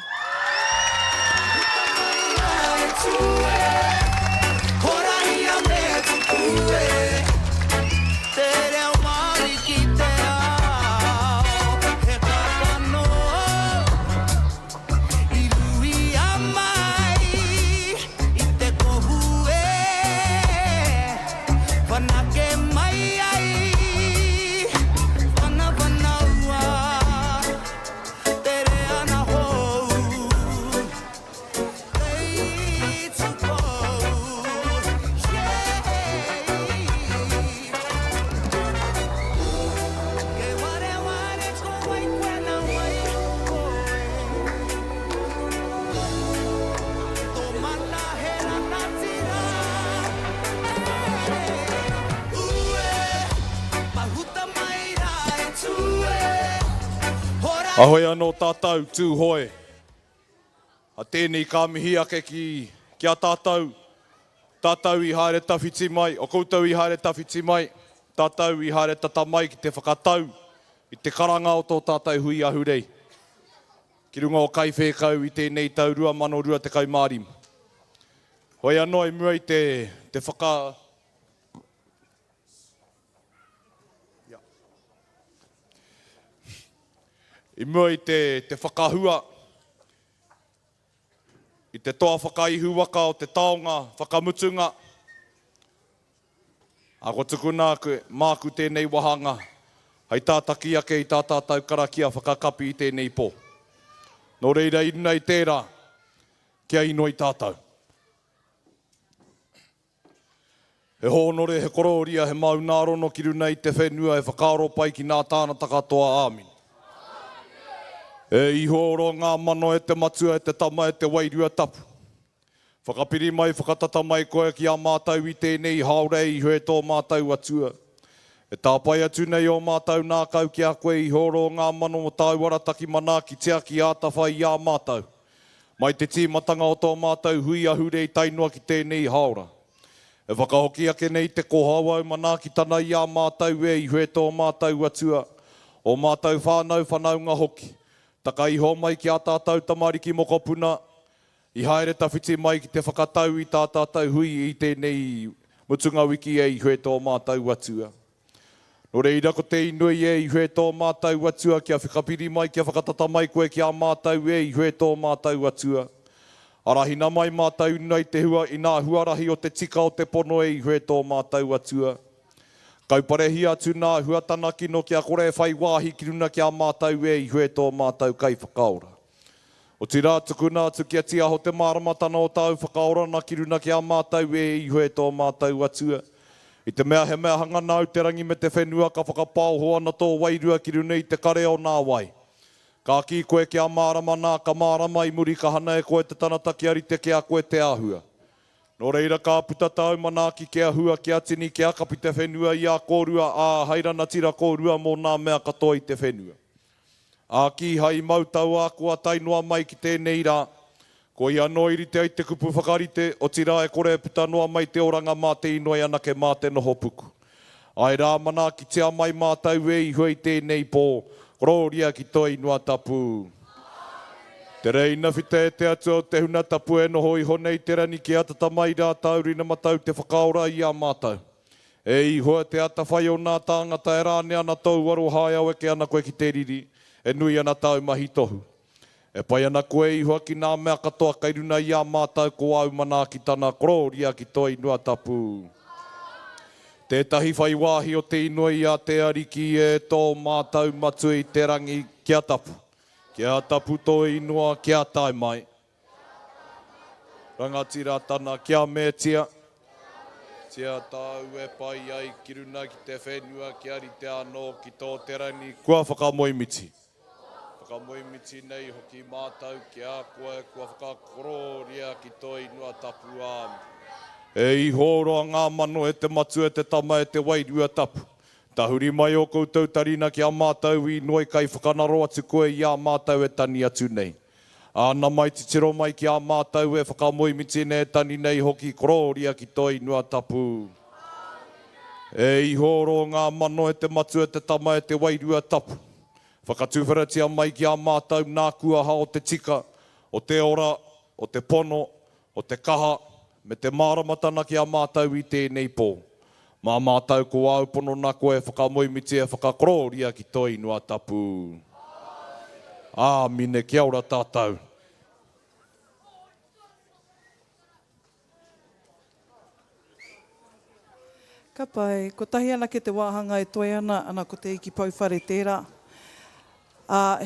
Ahoy anō tātou, Tuhoe. A tēnei ka mihi ake ki a tātou. Tātou I haere tawhiti mai, o koutou I haere tawhiti mai. Tātou I haere tata mai ki te whakatau. I te karanga o tō tātou Hui Ahurei. Ki runga o kai whekau I tēnei tau 2020 Mārim. Hoi anō I mua I te whaka... I mua I te whakahua, I te toa whakaihu waka o te taonga, whakamutunga. A ko tukuna koe māku tēnei wahanga, hei tātaki ake I tā tātou karakia whakakapi I tēnei pō. Nō reira I runa I tērā, kia ino I tātou. He hōnore, he kororia, he maunārono ki runa I te whenua, he whakaaro pai ki nā tāna takatoa āmin. E ihoro ngā mano e te matua, e te tama, e te wairua tapu. Whakapiri mai, whakatata mai koe ki a mātau I tēnei haurei I hoi tō mātau atua. E tāpai atu nei o mātau nā kau ki a koe ihoro ngā mano o tāu arataki mana ki tea ki ātawhai I a mātau. Mai te tīmatanga o tō mātau Hui Ahurei tainua ki tēnei haura. E whakahoki ake nei te kohawau mana ki tana I a mātau e I hoi tō mātau atua. O mātau whānau whanaunga hoki. Taka iho mai ki a tātou tamariki mokopuna, I haere tawhiti mai ki te whakatau I tā tātou hui I tēnei mutunga wiki e I hoi tō mātau atua. Nō reira ko te inui e I hoi tō mātau atua, kia whakapiri mai, kia whakatata mai koe ki a mātau e I hoi tō mātau atua. Arahina mai mātau nei te hua I nā huarahi o te tika o te pono e I hoi tō mātau atua. Kauparehi atu nā huatana kino kia kore whai wāhi ki runa ki a mātau e I hoi tō mātau kai whakaora. O ti rā tuku nā tu kia tia ho te māramatana o tāu whakaora na ki runa ki a mātau e I hoi tō mātau atua. I te mea he mea hanganau te rangi me te whenua ka whakapau hoa na tō wairua ki runa I te kare o nā wai. Ka ki koe ki a māramana ka mārama I muri ka hana e koe te tanata ki arite ki a koe te āhua. No reira ka puta tau manaki kia hua kia tini kia kapi te whenua i a kōrua a hairana tira kōrua mō nā mea katoa i te whenua. A ki hai mautau a kua tainua mai ki tēnei rā. Ko i anō iri te ai te kupu whakarite o tira e kore puta noa mai te oranga mā te inoi ana ke mā te noho puku. Ai rā mana ki tea mai mātau e i hui tēnei pō. Kororia ki toi noa tapu. Te reina whita e te atu o te huna tapu e noho i honei te rani ki atata mai rā taurina matau te whakaora i a mātau. E i hoa te ata whai o nā tāngata e rāne ana tau waro hae au e ke ana koe ki te riri. E nui ana tau mahi tohu. E pai ana koe i hoa ki nā mea katoa kairuna i a mātau ko au mana ki tana kororia ki toi noa tapu. Tētahi whai wāhi o te inoi a te ariki e tō mātau matu i te rangi kia tapu. Kia tapu tō inua, kia tai mai. Rangatira tana kia mētia. Tia tau e pai ai ki runa ki te whenua, kia ri te anō ki tō te rani. Kua whakamoimiti. Whakamoimiti nei hoki mātau kia koe, kua whakakororia ki tō inua tapu āmu. E i hōroa ngā mano e te matu e te tama e te wairua tapu. Tahuri mai o koutou tarina ki a mātau i noi kai whakanaro atu koe i a mātau e tani atu nei. Ana mai titiro mai ki a mātau e whakamoimiti ne tani nei hoki kororia ki toi noa tapu. E i horo ngā mano e te matu e te tama e te wairua tapu. Whakatuwharatia mai ki a mātau nā kuaha o te tika, o te ora, o te pono, o te kaha, me te māramatana ki a mātau i tēnei pō. Mā mātau ko au pono nā koe whakamoimiti e whakakororia ki toi noa tapu. Āmine, kia ora tātou. Ka pai, ko tahi ana ke te wāhanga e toi ana ko te iki pauwhare tērā.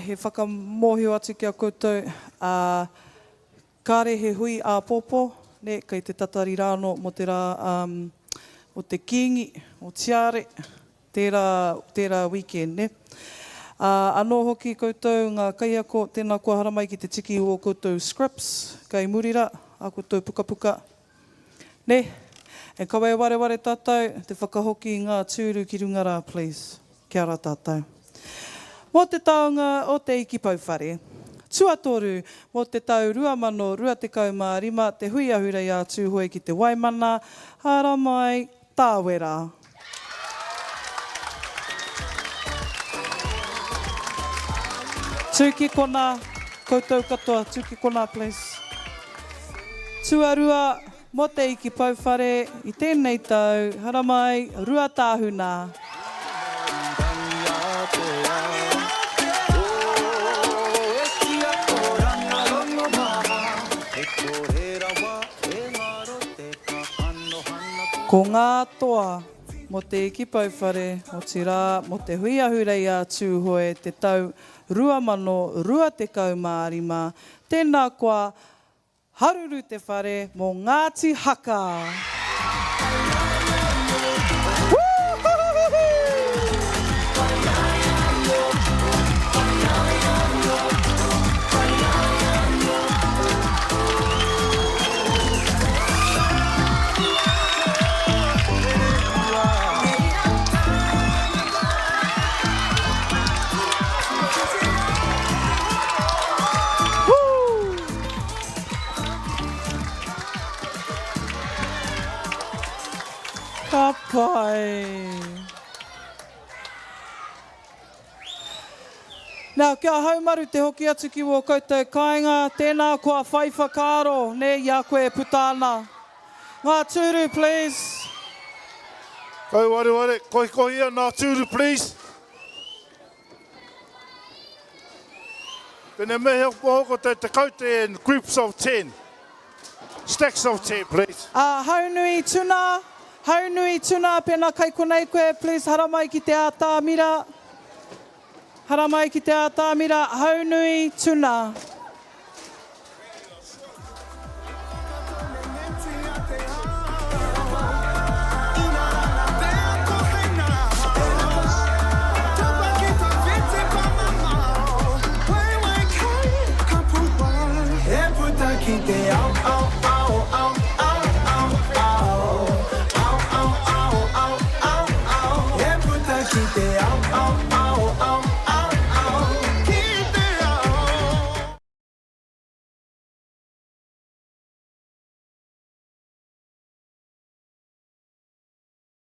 He whakamohio atu ki a koutou. Kāre he hui a popo, ne, kei te tatari rāno mo te rā... o te kingi, o tiare, tērā weekend, ne? Anō hoki koutou ngā kaiako, tēnā kua haramai ki te tiki o koutou scripts, kai murira, a koutou puka. Ne? E kawe ware tātou, te whakahoki ngā tūru ki rungara, please. Kia ora tātou. Mō te taonga o te iki pauwhare. Tuatoru, mō te tau 2025, te Hui Ahurei a Tuhoe ki te Waimana, hara mai, tāwera. Tūki kona, koutou katoa, tūki kona, please. Tuarua, mō te iki pauwhare, i tēnei tau, hara mai, rua tāhuna. Ko ngā toa mo te iki pauwhare o tira mo te Hui Ahurei a Tuhoe te tau 2025, tēnā kua haruru te whare mo Ngāti Haka. Kapai. Nā, kia haumaru te hoki atu ki o koutou kāinga, tēnā kua whai whakaaro, ne, ia koe putana. Ngā tūru, please. Kau ware, kohi ia nā tūru, please. Pene mehe hoko te kaute in groups of 10. Stacks of 10, please. Haunui tuna, pēnā kai konei koe, please, haramai ki te ātāmira. Haramai ki te ātāmira, haunui tuna. Ki te au